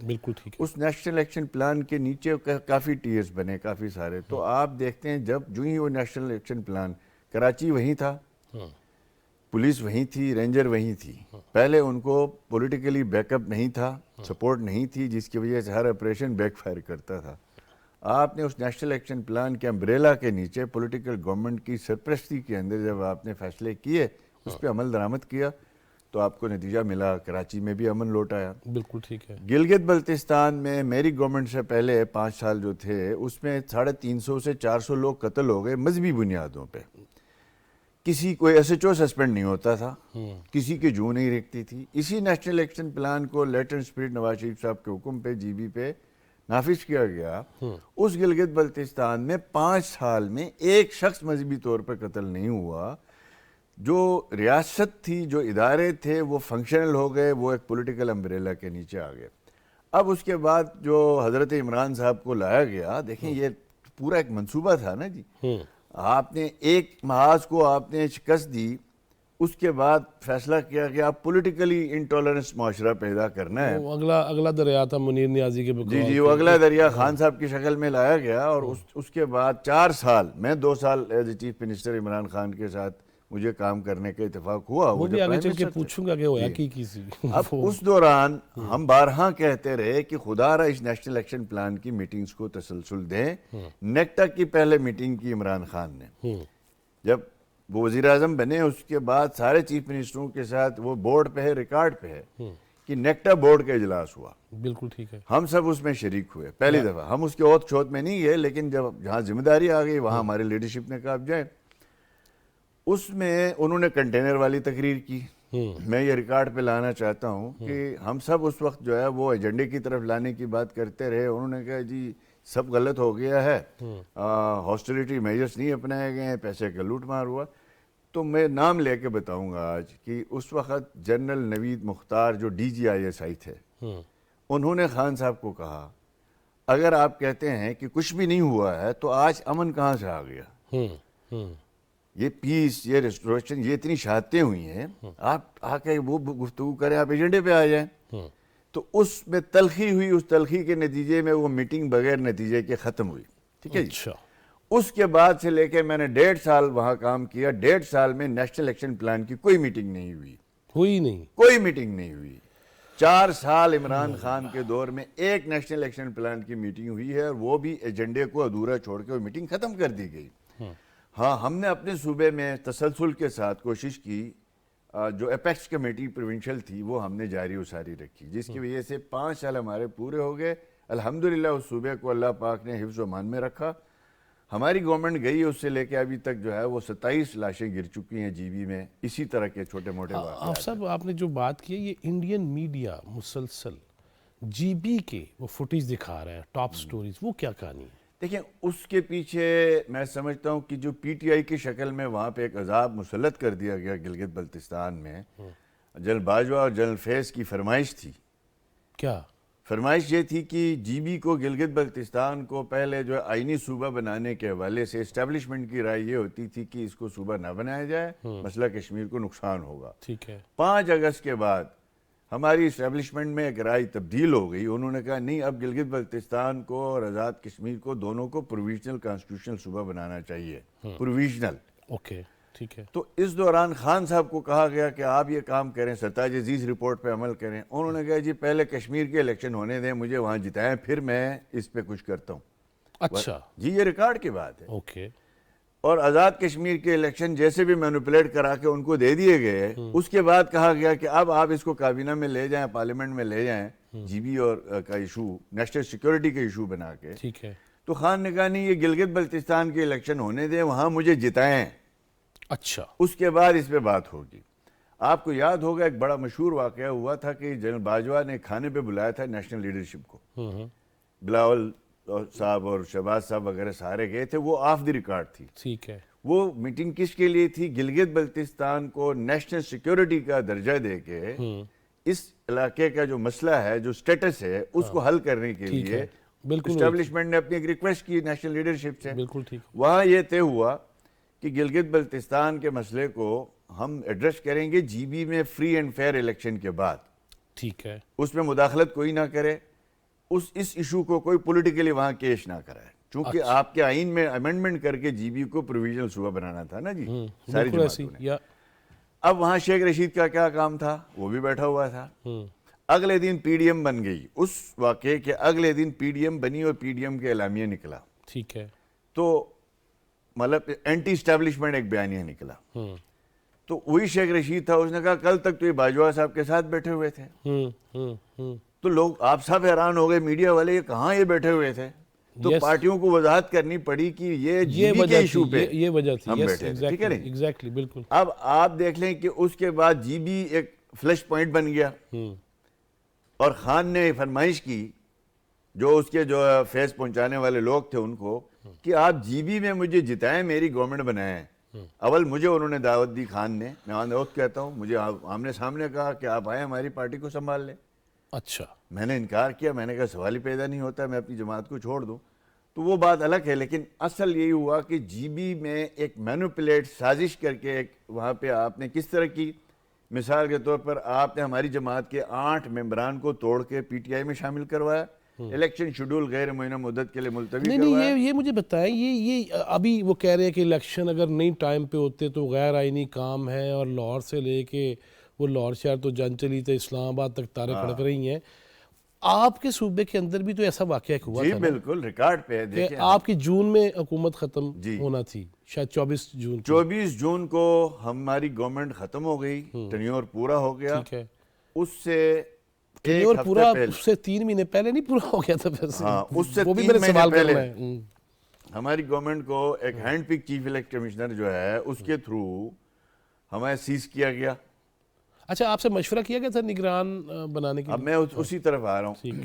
بالکل ٹھیک ہے. اس نیشنل ایکشن پلان کے نیچے کافی ٹیئرز بنے, کافی سارے. تو آپ دیکھتے ہیں جب جو ہی وہ نیشنل ایکشن پلان, کراچی وہیں تھا, پولیس وہیں تھی, رینجر وہیں تھی. پہلے ان کو پولیٹیکلی بیک اپ نہیں تھا, سپورٹ نہیں تھی, جس کی وجہ سے ہر آپریشن بیک فائر کرتا تھا. آپ نے اس نیشنل ایکشن پلان کے امبریلا کے نیچے پولیٹیکل گورنمنٹ کی سرپرستی کے اندر جب آپ نے فیصلے کیے, اس پہ عمل درآمد کیا, تو آپ کو نتیجہ ملا. کراچی میں بھی امن لوٹ آیا. بالکل ٹھیک ہے. گلگت بلتستان میں میری گورنمنٹ سے پہلے 5 سال جو تھے, اس میں 350 سے 400 لوگ قتل ہو گئے مذہبی بنیادوں پہ. کسی کوئی ایس ایچ او سسپینڈ نہیں ہوتا تھا, کسی کی جو نہیں رکھتی تھی. اسی نیشنل ایکشن پلان کو لیٹر اسپرٹ نواز شریف صاحب کے حکم پہ جی بی پہ نافذ کیا گیا. اس گلگت بلتستان میں 5 سال میں ایک شخص مذہبی طور پہ قتل نہیں ہوا. جو ریاست تھی, جو ادارے تھے, وہ فنکشنل ہو گئے, وہ ایک پولیٹیکل امبریلا کے نیچے آ گئے. اب اس کے بعد جو حضرت عمران صاحب کو لایا گیا, دیکھیں یہ پورا ایک منصوبہ تھا نا جی. آپ نے ایک محاذ کو آپ نے شکست دی, اس کے بعد فیصلہ کیا کہ آپ پولیٹیکلی انٹالرنس معاشرہ پیدا کرنا ہے. وہ اگلا دریا تھا منیر نیازی کے بقول. جی وہ اگلا دریا خان صاحب کی شکل میں لایا گیا. اور اس کے بعد 4 سال, میں 2 سال as a chief minister Imran Khan کے ساتھ مجھے کام کرنے کا اتفاق ہوا. وہ بھی آگے چل کے پوچھوں گا کہ ہوا کی کسی. اب اس دوران ہم بارہا کہتے رہے کہ خدا را اس نیشنل ایکشن پلان کی میٹنگز کو تسلسل دیں. نیکٹا کی پہلے میٹنگ کی عمران خان نے, جب وہ وزیر اعظم بنے, اس کے بعد سارے چیف منسٹروں کے ساتھ, وہ بورڈ پہ ہے, ریکارڈ پہ ہے کہ نیکٹا بورڈ کا اجلاس ہوا. بالکل ٹھیک ہے. ہم سب اس میں شریک ہوئے پہلی دفعہ. ہم اس کے اوت شوت میں نہیں گئے, لیکن جب جہاں ذمہ داری آ گئی وہاں ہمارے لیڈرشپ نے کہا آپ جائیں. اس میں انہوں نے کنٹینر والی تقریر کی. میں یہ ریکارڈ پہ لانا چاہتا ہوں کہ ہم سب اس وقت جو ہے وہ ایجنڈے کی طرف لانے کی بات کرتے رہے. انہوں نے کہا جی سب غلط ہو گیا ہے, ہاسٹیلیٹی میجرز نہیں اپنائے گئے ہیں, پیسے کا لوٹ مار ہوا. تو میں نام لے کے بتاؤں گا آج کہ اس وقت جنرل نوید مختار جو D G I S I تھے, انہوں نے خان صاحب کو کہا اگر آپ کہتے ہیں کہ کچھ بھی نہیں ہوا ہے تو آج امن کہاں سے آ گیا؟ یہ پیس, یہ ریسٹوریشن, یہ اتنی شہادتیں ہوئی ہیں, آپ آ کے وہ گفتگو کریں, آپ ایجنڈے پہ آ جائیں. تو اس میں تلخی ہوئی. اس تلخی کے نتیجے میں وہ میٹنگ بغیر نتیجے کے ختم ہوئی. ٹھیک ہے جی. اس کے بعد سے لے کے میں نے 1.5 سال وہاں کام کیا. 1.5 سال میں نیشنل ایکشن پلان کی کوئی میٹنگ نہیں ہوئی نہیں, کوئی میٹنگ نہیں ہوئی. 4 سال عمران خان کے دور میں ایک نیشنل ایکشن پلان کی میٹنگ ہوئی ہے, اور وہ بھی ایجنڈے کو ادھورا چھوڑ کے وہ میٹنگ ختم کر دی گئی. ہاں, ہم نے اپنے صوبے میں تسلسل کے ساتھ کوشش کی. جو اپیکس کمیٹی پروونشل تھی وہ ہم نے جاری و ساری رکھی, جس کی وجہ سے 5 سال ہمارے پورے ہو گئے. الحمدللہ اس صوبے کو اللہ پاک نے حفظ و امان میں رکھا. ہماری گورنمنٹ گئی, اس سے لے کے ابھی تک جو ہے وہ 27 لاشیں گر چکی ہیں جی بی میں, اسی طرح کے چھوٹے موٹے واقعات. آپ صاحب آپ نے جو بات کی, یہ انڈین میڈیا مسلسل جی بی کے وہ فوٹیج دکھا رہا ہے, ٹاپ سٹوریز, وہ کیا کہانی ہے؟ دیکھیں اس کے پیچھے میں سمجھتا ہوں کہ جو پی ٹی آئی کی شکل میں وہاں پہ ایک عذاب مسلط کر دیا گیا گلگت بلتستان میں. جنرل باجوہ اور جنرل فیض کی فرمائش تھی. کیا فرمائش یہ تھی کہ جی بی کو, گلگت بلتستان کو پہلے جو ہے آئینی صوبہ بنانے کے حوالے سے اسٹیبلشمنٹ کی رائے یہ ہوتی تھی کہ اس کو صوبہ نہ بنایا جائے, مسئلہ کشمیر کو نقصان ہوگا. ٹھیک ہے. 5 اگست کے بعد ہماری اسٹیبلشمنٹ میں ایک رائے تبدیل ہو گئی. انہوں نے کہا نہیں, اب گلگت بلتستان کو اور آزاد کشمیر کو دونوں کو پروویژنل کانسٹیٹیوشنل صوبہ بنانا چاہیے, پروویژنل. اوکے ٹھیک ہے. تو اس دوران خان صاحب کو کہا گیا کہ آپ یہ کام کریں, ستاج عزیز رپورٹ پہ عمل کریں. انہوں نے کہا جی پہلے کشمیر کے الیکشن ہونے دیں, مجھے وہاں جتائیں, پھر میں اس پہ کچھ کرتا ہوں. اچھا جی یہ ریکارڈ کی بات ہے. اوکے. اور آزاد کشمیر کے الیکشن جیسے بھی مینوپولیٹ کرا کے ان کو دے دیے گئے. اس کے بعد کہا گیا کہ اب آپ اس کو کابینہ میں لے جائیں, پارلیمنٹ میں لے جائیں, جی بی اور کا ایشو, نیشنل سیکیورٹی کا ایشو بنا کے. ٹھیک ہے. تو خان نے کہا نہیں, یہ گلگت بلتستان کے الیکشن ہونے دیں, وہاں مجھے جتائیں. اچھا. اس کے بعد اس پہ بات ہوگی. آپ کو یاد ہوگا ایک بڑا مشہور واقعہ ہوا تھا کہ جنرل باجوہ نے کھانے پہ بلایا تھا نیشنل لیڈرشپ کو. بلاول صاحب اور شہباز صاحب وغیرہ سارے گئے تھے, وہ آف دی ریکارڈ تھی. ٹھیک ہے. وہ میٹنگ کس کے لیے تھی؟ گلگت بلتستان کو نیشنل سیکیورٹی کا درجہ دے کے اس علاقے کا جو مسئلہ ہے, جو سٹیٹس ہے, اس کو حل کرنے کے لیے اسٹیبلشمنٹ نے اپنی ایک ریکویسٹ کی نیشنل لیڈرشپ سے. بالکل ٹھیک. وہاں یہ طے ہوا کہ گلگت بلتستان کے مسئلے کو ہم ایڈریس کریں گے جی بی میں فری اینڈ فیئر الیکشن کے بعد. ٹھیک ہے. اس میں مداخلت کوئی نہ کرے, اس ایشو کو کوئی پولیٹیکلی وہاں کیش نہ کرائے، چونکہ آپ کے آئین میں امینڈمنٹ کر کے جی بی کو پروویژنل صوبہ بنانا تھا نا جی ساری جماعتوں نے۔ اب وہاں شیخ رشید کا کیا کام تھا، وہ بھی بیٹھا ہوا تھا۔ اگلے دن پی ڈی ایم بن گئی، اس واقعے کے اگلے دن پی ڈی ایم بنی اور پی ڈی ایم کے اعلامیہ نکلا، ٹھیک ہے، تو مطلب اینٹی اسٹیبلشمنٹ ایک بیانیہ نکلا، تو وہی شیخ رشید تھا، اس نے کہا کل تک تو یہ باجوہ صاحب کے ساتھ بیٹھے ہوئے تھے، تو لوگ آپ سب حیران ہو گئے، میڈیا والے یہ کہاں یہ بیٹھے ہوئے تھے، تو پارٹیوں کو وضاحت کرنی پڑی کہ یہ جی بی کے ایشو پہ یہ وجہ تھی، ہم بیٹھے تھے، ٹھیک ہے نہیں؟ ایگزیکٹلی، بالکل۔ اب آپ دیکھ لیں کہ اس کے بعد جی بی ایک فلش پوائنٹ بن گیا، اور خان نے فرمائش کی جو اس کے جو فیض پہنچانے والے لوگ تھے ان کو کہ آپ جی بی میں مجھے جتائیں، میری گورنمنٹ بنائیں۔ اول مجھے انہوں نے دعوت دی، خان نے، میں آن وقت کہتا ہوں، مجھے آمنے سامنے کہا کہ آپ آئیں ہماری پارٹی کو سنبھال لیں۔ اچھا، میں نے انکار کیا، میں نے کہا سوال ہی پیدا نہیں ہوتا میں اپنی جماعت کو چھوڑ دوں، تو وہ بات الگ ہے، لیکن اصل یہی ہوا کہ جی بی میں ایک مینوپولیٹ سازش کر کے ایک وہاں پہ آپ نے کس طرح کی، مثال کے طور پر آپ نے ہماری جماعت کے 8 ممبران کو توڑ کے پی ٹی آئی میں شامل کروایا، الیکشن شیڈول غیر معینہ مدت کے لیے ملتوی کروایا۔ یہ مجھے بتائیں، یہ ابھی وہ کہہ رہے ہیں کہ الیکشن اگر نہیں ٹائم پہ ہوتے تو غیر آئینی کام ہے، اور لاہور سے لے کے وہ لاہور شہر تو جان چلی تو اسلام آباد تک تاریں کھڑک رہی ہیں، آپ کے صوبے کے اندر بھی تو ایسا واقعہ ہوا جی تھا؟ بالکل، ریکارڈ پہ ہے، دیکھیں آپ کی جون میں حکومت ختم ہونا تھی، شاید 24 جون کو ہماری گورنمنٹ ختم ہو گئی، ٹینیور پورا ہو گیا، ٹھیک ہے، اس سے ٹینیور پورا اس سے 3 مہینے پہلے نہیں پورا ہو گیا تھا؟ ہاں، اس سے وہ بھی 3 میرے مہینے سوال پہلے کرنا ہے۔ ہماری گورنمنٹ کو ایک ہینڈ پک چیف الیکشن کمشنر جو ہے اس کے تھرو ہمیں سیز کیا گیا۔ اچھا، آپ سے مشورہ کیا گیا تھا نگران بنانے کے اب لیے؟ میں اسی طرف آ رہا ہوں،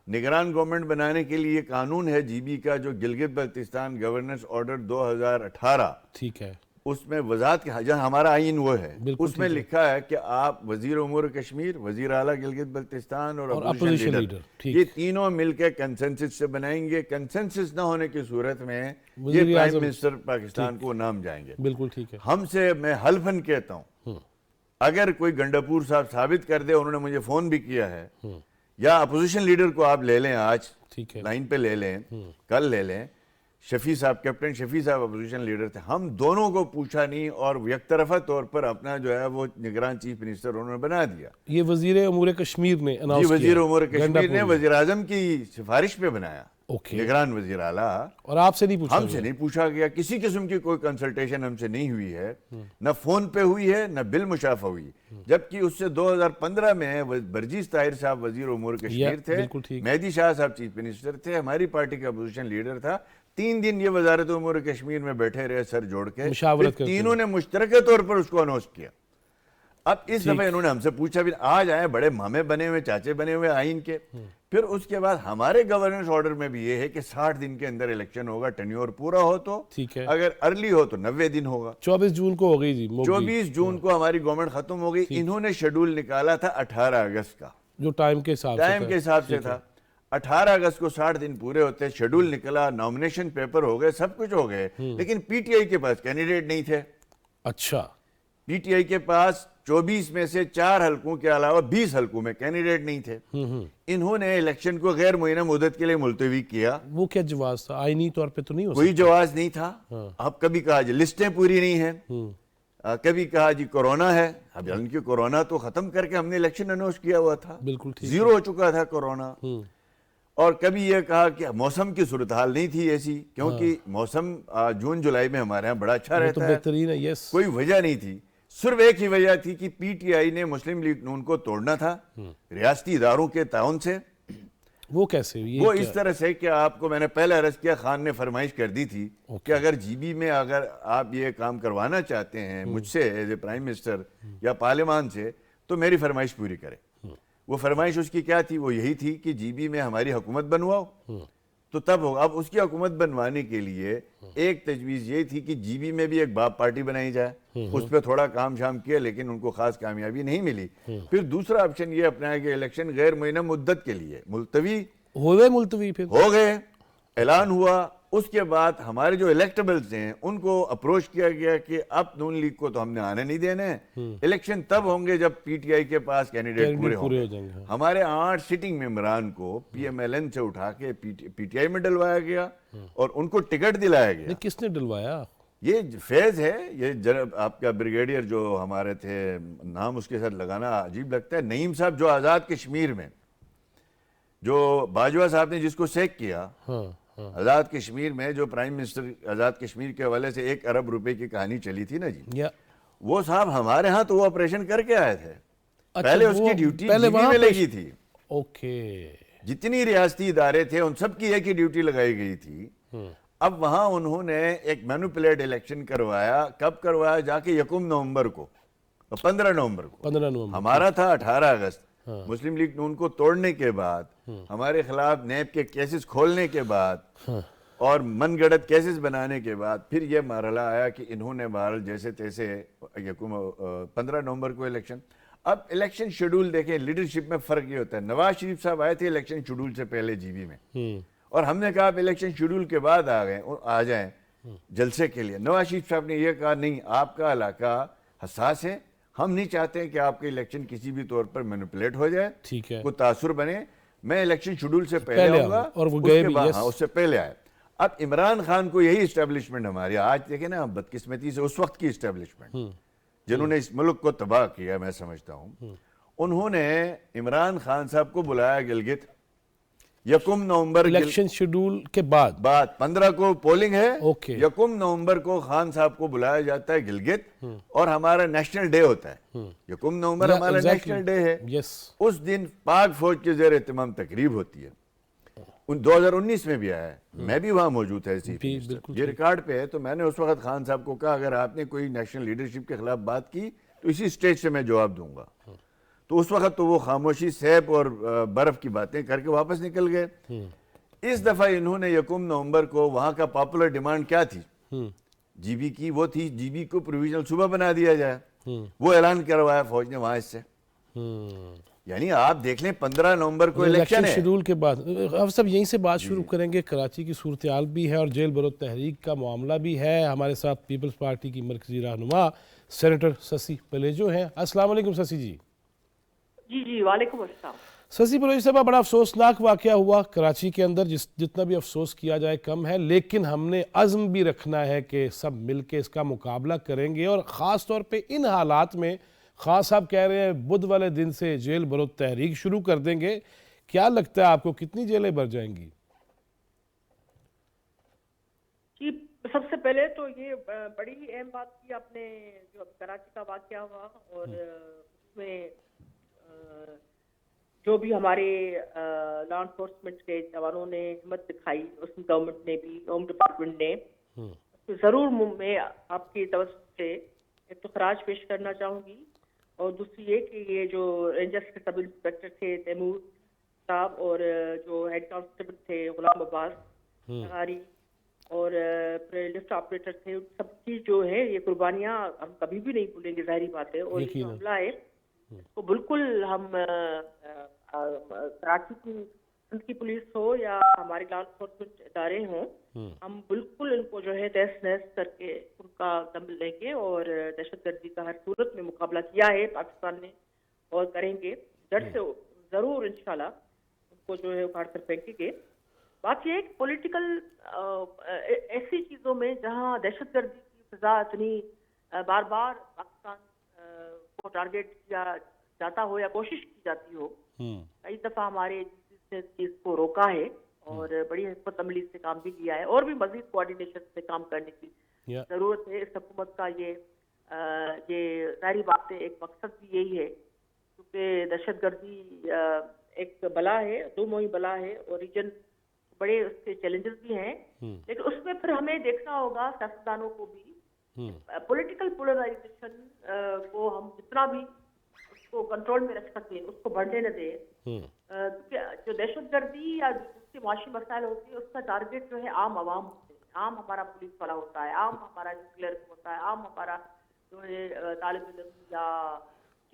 نگران گورنمنٹ بنانے کے لیے قانون ہے جی بی کا، جو گلگت بلتستان گورننس آرڈر 2018، ٹھیک ہے، اس میں وضاحت کے جہاں ہمارا آئین وہ ہے، اس میں لکھا ہے کہ آپ وزیر امور کشمیر، وزیر اعلیٰ گلگت بلتستان اور اپوزیشن لیڈر، یہ تینوں مل کے کنسنسس سے بنائیں گے، کنسنسس نہ ہونے کی صورت میں یہ پرائم منسٹر پاکستان کو نام جائیں گے۔ بالکل ٹھیک ہے، ہم سے میں حلفاً کہتا ہوں، اگر کوئی گنڈاپور صاحب ثابت کر دے، انہوں نے مجھے فون بھی کیا ہے، یا اپوزیشن لیڈر کو آپ لے لیں، آج لائن پہ لے لیں، کل لے لیں، شفیع صاحب، کیپٹن شفیع صاحب اپوزیشن لیڈر تھے، ہم دونوں کو پوچھا نہیں اور یک طرفہ طور پر اپنا جو ہے وہ نگران چیف منسٹر انہوں نے بنا دیا۔ یہ وزیر امور کشمیر نے جی، وزیر امور کشمیر نے وزیر اعظم کی سفارش پہ بنایا، نگران وزیر اعلیٰ، اور آپ سے نہیں پوچھا؟ ہم سے نہیں پوچھا گیا، کسی قسم کی کوئی کنسلٹیشن ہم سے نہیں ہوئی ہے، نہ فون پہ ہوئی ہے نہ بل مشافہ ہوئی، جبکہ اس سے 2015 میں برجیز طاہر صاحب وزیر امور کشمیر تھے، مہدی شاہ صاحب چیف منسٹر تھے، ہماری پارٹی کا اپوزیشن لیڈر تھا، 3 دن یہ وزارت امور کشمیر میں بیٹھے رہے سر جوڑ کے، پھر تینوں نے مشترکہ طور پر اس کو اناؤنس کیا۔ اب اس دفعہ انہوں نے ہم سے پوچھا بھی، آج آئے بڑے مامے بنے ہوئے، چاچے بنے ہوئے آئین کے، پھر اس کے بعد ہمارے گورننس آرڈر میں بھی یہ ہے کہ 60 دن کے اندر الیکشن ہوگا، ٹینیور پورا ہو تو، اگر ارلی ہو تو 90 دن ہوگا۔ 24 جون کو ہو گئی جی، 24 جون کو ہماری گورنمنٹ ختم ہو گئی، انہوں نے شیڈول نکالا تھا 18 اگست کا، جو ٹائم کے حساب سے تھا، 18 اگست کو 60 دن پورے ہوتے، شیڈول نکلا، نامنیشن پیپر ہو گئے، سب کچھ ہو گئے، لیکن پی ٹی آئی کے پاس کینڈیڈیٹ نہیں تھے۔ اچھا، پی ٹی آئی کے پاس 24 میں سے 4 حلقوں کے علاوہ 20 حلقوں میں کینڈیڈیٹ نہیں تھے، انہوں نے الیکشن کو غیر معینہ مدت کے لیے ملتوی کیا۔ وہ کیا جواز تھا؟ آئینی طور پہ تو نہیں ہو کوئی جواز نہیں تھا، اب کبھی کہا جی لسٹیں پوری نہیں ہیں، کبھی کہا جی کورونا ہے، اب ان کی کورونا تو ختم کر کے ہم نے الیکشن اناؤنس کیا ہوا تھا، بالکل زیرو ہو چکا تھا کورونا، اور کبھی یہ کہا کہ موسم کی صورتحال نہیں تھی ایسی، کیونکہ موسم جون جولائی میں ہمارے ہاں بڑا اچھا رہتا ہے، بہترین ہے، یس، کوئی وجہ نہیں تھی، صرف ایک ہی وجہ تھی کہ پی ٹی آئی نے مسلم لیگ نون کو توڑنا تھا ریاستی اداروں کے تعاون سے۔ وہ کیسے؟ وہ اس طرح سے کہ آپ کو میں نے پہلے عرض کیا، خان نے فرمائش کر دی تھی کہ اگر جی بی میں اگر آپ یہ کام کروانا چاہتے ہیں مجھ سے ایز اے پرائم منسٹر یا پارلیمان سے، تو میری فرمائش پوری کریں۔ وہ فرمائش اس کی کیا تھی؟ وہ یہی تھی کہ جی بی میں ہماری حکومت بنواؤ، تو تب ہوگا۔ اب اس کی حکومت بنوانے کے لیے ایک تجویز یہ تھی کہ جی بی میں بھی ایک باپ پارٹی بنائی جائے، اس پہ تھوڑا کام شام کیا لیکن ان کو خاص کامیابی نہیں ملی۔ پھر دوسرا آپشن یہ اپنایا کہ الیکشن غیر معینہ مدت کے لیے ملتوی ہو گئے، پھر ہو گئے، اعلان ہوا اس کے بعد ہمارے جو الیکٹیبلز ہیں ان کو اپروچ کیا گیا کہ اب نون لیگ کو تو ہم نے آنے نہیں دینے ہیں، الیکشن تب ہوں گے جب پی ٹی آئی کے پاس کینڈیڈیٹ پورے ہوں گے۔ ہمارے 8 سٹنگ ممبران کو پی ایم ایل این سے اٹھا کے پی ٹی آئی میں ڈلوایا گیا اور ان کو ٹکٹ دلایا گیا۔ کس نے ڈلوایا؟ یہ فیض ہے، یہ آپ کا بریگیڈیئر جو ہمارے تھے، نام اس کے ساتھ لگانا عجیب لگتا ہے، نعیم صاحب، جو آزاد کشمیر میں جو باجوہ صاحب نے جس کو سیک کیا، آزاد کشمیر میں جو پرائم منسٹر آزاد کشمیر کے حوالے سے 1 ارب روپے کی کہانی چلی تھی نا جی، وہ صاحب ہمارے ہاں تو وہ آپریشن کر کے آئے تھے، پہلے اس کی ڈیوٹی جی بی میں لگی تھی۔ اوکے، جتنی ریاستی ادارے تھے ان سب کی ایک ہی ڈیوٹی لگائی گئی تھی۔ اب وہاں انہوں نے ایک مینوپولیٹ الیکشن کروایا، کب کروایا؟ جا کے 1 نومبر کو، 15 نومبر کو، ہمارا تھا 18 اگست۔ مسلم لیگ نون کو توڑنے کے بعد، ہمارے خلاف نیب کے کیسز کھولنے کے بعد اور من گڑت کیسز بنانے کے بعد پھر یہ مرحلہ آیا کہ انہوں نے بہرحال جیسے تیسے 15 نومبر کو الیکشن۔ اب الیکشن شیڈول دیکھیں، لیڈرشپ میں فرق یہ ہوتا ہے، نواز شریف صاحب آئے تھے الیکشن شیڈول سے پہلے جی بی میں، اور ہم نے کہا آپ الیکشن شیڈول کے بعد آ جائیں جلسے کے لیے۔ نواز شریف صاحب نے یہ کہا نہیں، آپ کا علاقہ حساس ہے، ہم نہیں چاہتے کہ آپ کے الیکشن کسی بھی طور پر مینوپولیٹ ہو جائے، کوئی تاثر بنے، میں الیکشن شیڈول سے پہلے آؤں گا، اور وہ گئے بھی، اس سے پہلے آئے۔ اب عمران خان کو یہی اسٹیبلشمنٹ ہماری، آج دیکھیں نا بدقسمتی سے اس وقت کی اسٹیبلشمنٹ جنہوں نے اس ملک کو تباہ کیا، میں سمجھتا ہوں انہوں نے عمران خان صاحب کو بلایا گلگت 1 نومبر، الیکشن شیڈول کے بعد 15 کو پولنگ ہے، 1 نومبر کو خان صاحب کو بلایا جاتا ہے گلگت، اور ہمارا نیشنل ڈے ہوتا ہے، 1 نومبر ہمارا نیشنل ڈے ہے۔ اس دن پاک فوج کے زیر اہتمام تقریب ہوتی ہے، 2019 میں بھی آیا ہے، میں بھی وہاں موجود ہے، یہ ریکارڈ پہ ہے۔ تو میں نے اس وقت خان صاحب کو کہا اگر آپ نے کوئی نیشنل لیڈرشپ کے خلاف بات کی تو اسی سٹیج سے میں جواب دوں گا۔ تو اس وقت تو وہ خاموشی سیب اور برف کی باتیں کر کے واپس نکل گئے۔ اس دفعہ انہوں نے 1 نومبر کو، وہاں کا پاپولر ڈیمانڈ کیا تھی جی بی کی؟ وہ تھی جی بی کو پروویژنل صوبہ بنا دیا جائے، وہ اعلان کروایا فوج نے وہاں اس سے۔ یعنی آپ دیکھ لیں 15 نومبر کو الیکشن ہے، شیڈول کے بعد۔ اب سب یہیں سے بات شروع کریں گے، کراچی کی صورتحال بھی ہے اور جیل برو تحریک کا معاملہ بھی ہے۔ ہمارے ساتھ پیپلز پارٹی کی مرکزی رہنما سینیٹر سسی پلیجو ہیں۔ السلام علیکم سسی جی۔ جی وعلیکم السلام۔ سسی پلیجو صاحب، بڑا افسوسناک واقعہ ہوا کراچی کے اندر، جتنا بھی افسوس کیا جائے کم ہے، لیکن ہم نے عزم بھی رکھنا ہے کہ سب مل کے اس کا مقابلہ کریں گے، اور خاص طور پہ ان حالات میں خان صاحب کہہ رہے ہیں بدھ والے دن سے جیل برو تحریک شروع کر دیں گے۔ کیا لگتا ہے آپ کو کتنی جیلیں بھر جائیں گی؟ جی سب سے پہلے تو یہ بڑی اہم بات کی آپ نے، جو کراچی کا واقعہ ہوا، اور اس میں جو بھی ہمارے لا انفورسمنٹ کے جوانوں نے ہمت دکھائی، اس میں گورنمنٹ نے بھی، ہوم ڈپارٹمنٹ نے، ضرور میں آپ کی توجہ سے ایک تو خراج پیش کرنا چاہوں گی، اور دوسری یہ کہ یہ جو رینجرز کے سب انسپیکٹر تھے تیمور صاحب، اور جو ہیڈ کانسٹیبل تھے غلام عباس نغاری، اور لفٹ آپریٹر تھے، ان سب کی جو ہے یہ قربانیاں ہم کبھی بھی نہیں بھولیں گے، ظاہری بات ہے۔ اور یہ معاملہ ہے تو بالکل ہم کراچی کی پولیس ہو یا ہمارے لا انفورسمنٹ ادارے ہوں، ہم بالکل ان کو جو ہے تہس نہس کر کے ان کا دم لیں گے، اور دہشت گردی کا ہر صورت میں مقابلہ کیا ہے پاکستان نے اور کریں گے، جڑ سے ضرور انشاءاللہ ان کو جو ہے اکھاڑ کر پھینکیں گے۔ بات یہ ہے کہ پولیٹیکل ایسی چیزوں میں جہاں دہشت گردی کی فضا اتنی بار بار پاکستان کو ٹارگیٹ کیا جاتا ہو یا کوشش کی جاتی ہو، کئی دفعہ ہمارے نے چیز کو روکا ہے اور بڑی حکمت عملی سے کام بھی کیا ہے، اور بھی مزید کوآرڈینیشن سے کام کرنے کی ضرورت ہے۔ اس حکومت کا یہ ظاہری بات ہے، ایک مقصد بھی یہی ہے، کیونکہ دہشت گردی ایک بلا ہے، دو موئی بلا ہے، اور ریجن بڑے اس کے چیلنجز بھی ہیں، لیکن اس میں پھر ہمیں دیکھنا ہوگا سیاستدانوں کو بھی، پولیٹیکل پولرائزیشن کو ہم جتنا بھی اس کو کنٹرول میں رکھ سکیں، اس کو بڑھنے نہ دیں، کیونکہ جو دہشت گردی یا جس کے معاشی مسائل ہوتے ہیں اس کا ٹارگیٹ جو ہے عام عوام ہوتے ہیں، عام ہمارا پولیس والا ہوتا ہے، عام ہمارا کلرک ہوتا ہے، عام ہمارا جو ہے طالب علم یا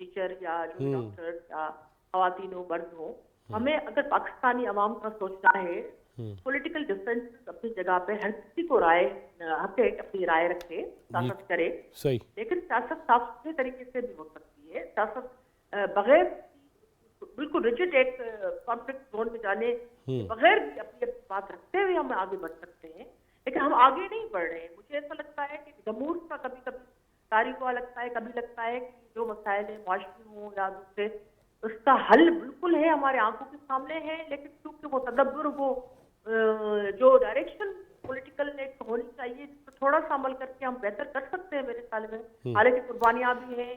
ٹیچر یا جو ڈاکٹر یا خواتین ہو مرد ہو۔ ہمیں اگر پاکستانی عوام کا سوچنا ہے پولیٹیکل ڈفرینس اپنی جگہ پہ، ہر کسی کو رائے حق ہے اپنی رائے رکھے، سیاست کرے، صحیح. لیکن سیاست صاف ستھرے طریقے سے بھی ہو سکتی ہے. سیاست بغیر بالکل ریجڈ ایک کانفلکٹ زون میں جانے بغیر بھی اپنی بات رکھتے ہوئے ہم آگے بڑھ سکتے ہیں، لیکن ہم آگے نہیں بڑھ رہے ہیں. مجھے ایسا لگتا ہے کہ جمہور کا کبھی کبھی تاریخ ہوا لگتا ہے، کبھی لگتا ہے کہ جو مسائل ہیں معاشی ہوں یا دوسرے، اس کا حل بالکل ہے ہمارے آنکھوں کے سامنے ہے، لیکن کیونکہ وہ تدبر، وہ جو ڈائریکشن پولیٹیکل ایک ہونی چاہیے جس پر تھوڑا سا عمل کر کے ہم بہتر کر سکتے ہیں میرے خیال میں. حالانکہ قربانیاں بھی ہیں،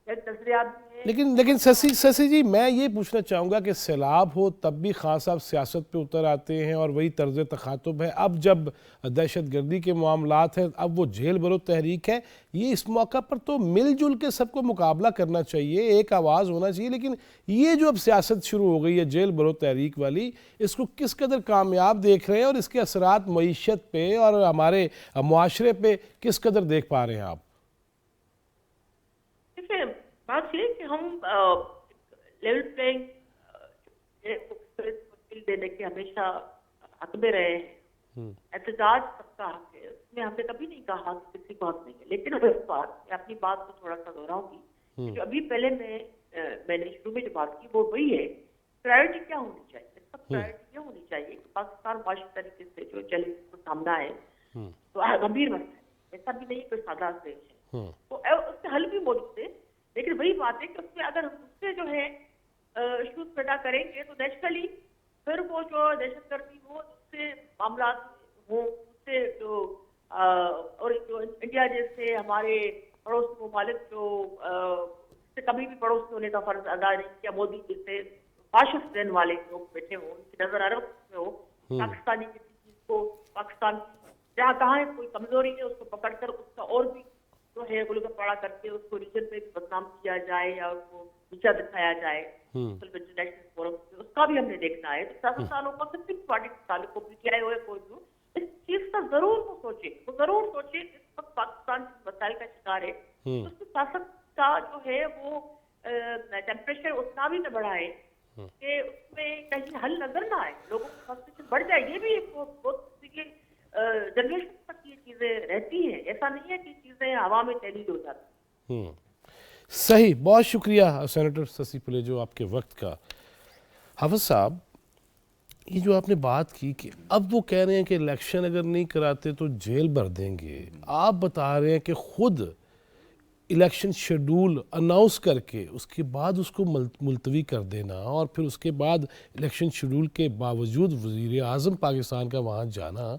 ایک نظریات بھی ہیں. لیکن سسی جی، میں یہ پوچھنا چاہوں گا کہ سیلاب ہو تب بھی خان صاحب سیاست پہ اتر آتے ہیں اور وہی طرز تخاطب ہے. اب جب دہشت گردی کے معاملات ہیں، اب وہ جیل برو تحریک ہے. یہ اس موقع پر تو مل جل کے سب کو مقابلہ کرنا چاہیے، ایک آواز ہونا چاہیے. لیکن یہ جو اب سیاست شروع ہو گئی ہے جیل برو تحریک والی، اس کو کس قدر کامیاب دیکھ رہے ہیں اور اس کے اثرات معیشت پہ اور ہمارے معاشرے پہ کس قدر دیکھ پا رہے ہیں آپ؟ بات یہ کہ ہم لیول پلینگ دینے کے ہمیشہ حق میں رہے ہیں. احتجاج سب کا حق ہے، اس میں ہم نے کبھی نہیں کہا کہ کسی کو حق نہیں ہے. لیکن اس بات میں اپنی بات کو تھوڑا سا دہراؤں گی. جو ابھی پہلے میں نے شروع میں جو بات کی وہ وہی ہے، پرائرٹی کیا ہونی چاہیے. سب پرائرٹی یہ ہونی چاہیے کہ پاکستان معاشی طریقے سے جو چیلنج کو سامنا ہے تو گمبھیر مسئلہ ہے، ایسا بھی نہیں کوئی سادہ سے ہے، تو اس کے حل بھی موجود ہے. لیکن وہی بات ہے کہ اس میں اگر ہم اس سے جو ہے ایشوز پیدا کریں گے تو نیچرلی پھر وہ جو دہشت گردی ہو، اس سے معاملات ہوں، اس سے جو اور جو انڈیا جیسے ہمارے پڑوسی ممالک جو سے کبھی بھی پڑوسی ہونے کا فرض ادا نہیں کیا، مودی جیسے فاشسٹ ذہن والے لوگ بیٹھے ہوں، ان کی نظر عرب میں ہو، پاکستانی کسی چیز کو، پاکستان کی جہاں کہاں کوئی کمزوری ہے اس کو پکڑ کر اس کا اور بھی جو ہے گلو پڑا کر کے اس کو ریجن پہ بدنام کیا جائے یا اس کو نیچا دکھایا جائے انٹرنیشنل فورم پہ، اس کا بھی ہم نے دیکھنا ہے. تو سیاستدانوں کو صرف پارٹی کے تعلق کو پی ٹی آئی ہوئے کوئی بھی اس چیز کا ضرور وہ سوچے اس وقت پاکستان مسائل کا شکار ہے، اس کی سیاست کا جو ہے وہ ٹیمپریچر اتنا بھی نہ بڑھائے کہ اس میں کہیں حل نظر نہ آئے، لوگوں کی فرسٹریشن بڑھ جائے. یہ بھی ایک بہت جنریشن تک یہ چیزیں رہتی ہیں، ایسا نہیں ہے کہ چیزیں ہوا میں تحلیل ہو جاتی ہیں. صحیح. بہت شکریہ سینیٹر سسی پلیجو آپ کے وقت کا. حافظ صاحب، یہ جو آپ نے بات کی کہ اب وہ کہہ رہے ہیں کہ الیکشن اگر نہیں کراتے تو جیل بھر دیں گے، آپ بتا رہے ہیں کہ خود الیکشن شیڈول اناؤنس کر کے اس کے بعد اس کو ملتوی کر دینا اور پھر اس کے بعد الیکشن شیڈول کے باوجود وزیر اعظم پاکستان کا وہاں جانا،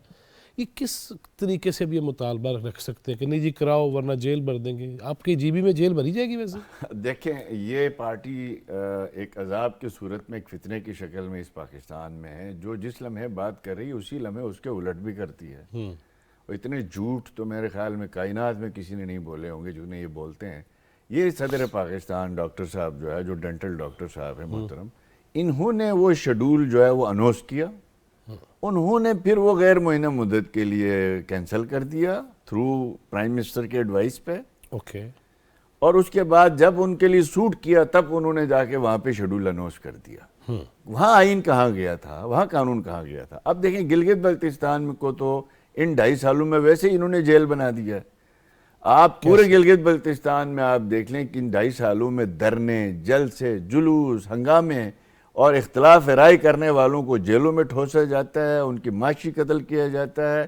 یہ کس طریقے سے بھی یہ مطالبہ رکھ سکتے ہیں کہ نہیں جی کراؤ ورنہ جیل بھر دیں گے؟ آپ کے جی بی میں جیل بھری جائے گی ویسے؟ دیکھیں، یہ پارٹی ایک عذاب کی صورت میں ایک فتنے کی شکل میں اس پاکستان میں ہے، جو جس لمحے بات کر رہی ہے اسی لمحے اس کے الٹ بھی کرتی ہے. اور اتنے جھوٹ تو میرے خیال میں کائنات میں کسی نے نہیں بولے ہوں گے جنہیں یہ بولتے ہیں. یہ صدر پاکستان ڈاکٹر صاحب جو ہے، جو ڈینٹل ڈاکٹر صاحب ہیں محترم، انہوں نے وہ شیڈول جو ہے وہ اناؤنس کیا، انہوں نے پھر وہ غیر معینہ مدت کے لیے کینسل کر دیا تھرو پرائم منسٹر کے ایڈوائس پہ. اوکے. اور اس کے بعد جب ان کے لیے سوٹ کیا تب انہوں نے جا کے وہاں پہ شیڈول اناؤنس کر دیا. وہاں آئین کہاں گیا تھا، وہاں قانون کہاں گیا تھا. اب دیکھیں گلگت بلتستان کو تو ان 2.5 سالوں میں ویسے ہی انہوں نے جیل بنا دیا. آپ پورے گلگت بلتستان میں آپ دیکھ لیں کہ ان 2.5 سالوں میں دھرنے، جلسے، جلوس، ہنگامے اور اختلاف رائے کرنے والوں کو جیلوں میں ٹھوسا جاتا ہے، ان کی معاشی قتل کیا جاتا ہے.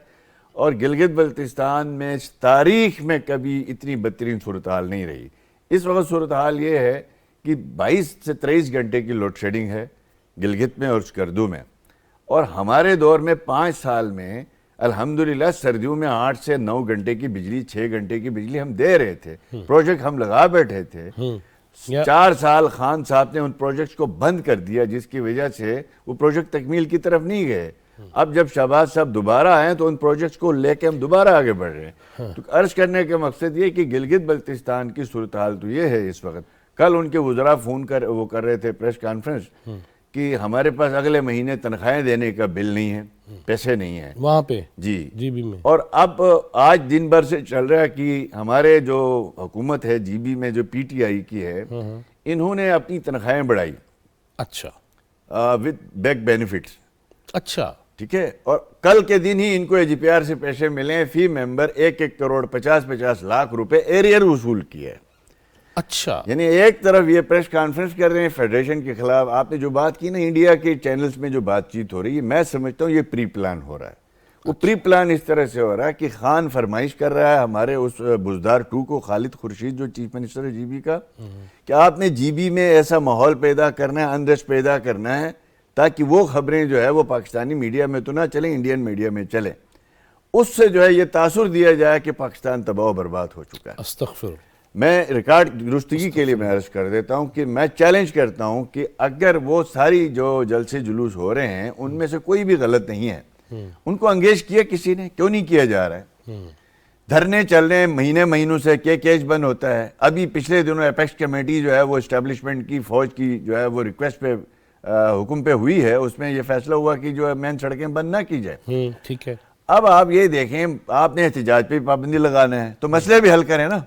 اور گلگت بلتستان میں تاریخ میں کبھی اتنی بدترین صورتحال نہیں رہی. اس وقت صورتحال یہ ہے کہ 22 سے 23 گھنٹے کی لوڈ شیڈنگ ہے گلگت میں اور اسکردو میں. اور ہمارے دور میں 5 سال میں الحمدللہ سردیوں میں 8 سے 9 گھنٹے کی بجلی، 6 گھنٹے کی بجلی ہم دے رہے تھے. پروجیکٹ ہم لگا بیٹھے تھے. 4 سال خان صاحب نے ان پروجیکٹس کو بند کر دیا، جس کی وجہ سے وہ پروجیکٹ تکمیل کی طرف نہیں گئے. اب جب شہباز صاحب دوبارہ آئے تو ان پروجیکٹس کو لے کے ہم دوبارہ آگے بڑھ رہے ہیں. تو عرض کرنے کا مقصد یہ کہ گلگت بلتستان کی صورتحال تو یہ ہے اس وقت. کل ان کے وزراء فون کر رہے تھے پریس کانفرنس کہ ہمارے پاس اگلے مہینے تنخواہیں دینے کا بل نہیں ہے، پیسے نہیں ہیں وہاں پہ جی بی میں. اور اب آج دن بھر سے چل رہا ہے کہ ہمارے جو حکومت ہے جی بی میں جو پی ٹی آئی کی ہے، انہوں نے اپنی تنخواہیں بڑھائی. اچھا. With back benefits. اچھا. ٹھیک ہے، اور کل کے دن ہی ان کو اے جی پی آر سے پیسے ملے ہیں، فی ممبر 1 کروڑ 50 لاکھ روپے ایریئر وصول کیا ہے۔ اچھا، یعنی ایک طرف یہ پریس کانفرنس کر رہے ہیں فیڈریشن کے خلاف، آپ نے جو بات کی نا انڈیا کے چینلز میں جو بات چیت ہو رہی ہے، میں سمجھتا ہوں یہ پری پلان ہو رہا ہے۔ وہ پری پلان اس طرح سے ہو رہا ہے کہ خان فرمائش کر رہا ہے ہمارے اس بزدار 2 کو، خالد خورشید جو چیف منسٹر ہے جی بی کا، کہ آپ نے جی بی میں ایسا ماحول پیدا کرنا ہے، انرسٹ پیدا کرنا ہے، تاکہ وہ خبریں جو ہے وہ پاکستانی میڈیا میں تو نہ چلیں، انڈین میڈیا میں چلیں، اس سے جو ہے یہ تاثر دیا جائے کہ پاکستان تباہ و برباد ہو چکا ہے۔ استغفر۔ میں ریکارڈ درستگی کے لیے میں عرض کر دیتا ہوں کہ میں چیلنج کرتا ہوں کہ اگر وہ ساری جو جلسے جلوس ہو رہے ہیں ان میں سے کوئی بھی غلط نہیں ہے، ان کو انگیج کیا کسی نے، کیوں نہیں کیا جا رہا ہے؟ دھرنے چل رہے ہیں مہینوں سے، کیچ بند ہوتا ہے۔ ابھی پچھلے دنوں ایپیکس کمیٹی جو ہے وہ اسٹیبلشمنٹ کی، فوج کی جو ہے وہ ریکویسٹ پہ حکم پہ ہوئی ہے، اس میں یہ فیصلہ ہوا کہ جو مین سڑکیں بند نہ کی جائے۔ ٹھیک ہے، اب آپ یہ دیکھیں، آپ نے احتجاج پہ پابندی لگانا ہے تو مسئلے بھی حل کریں نا۔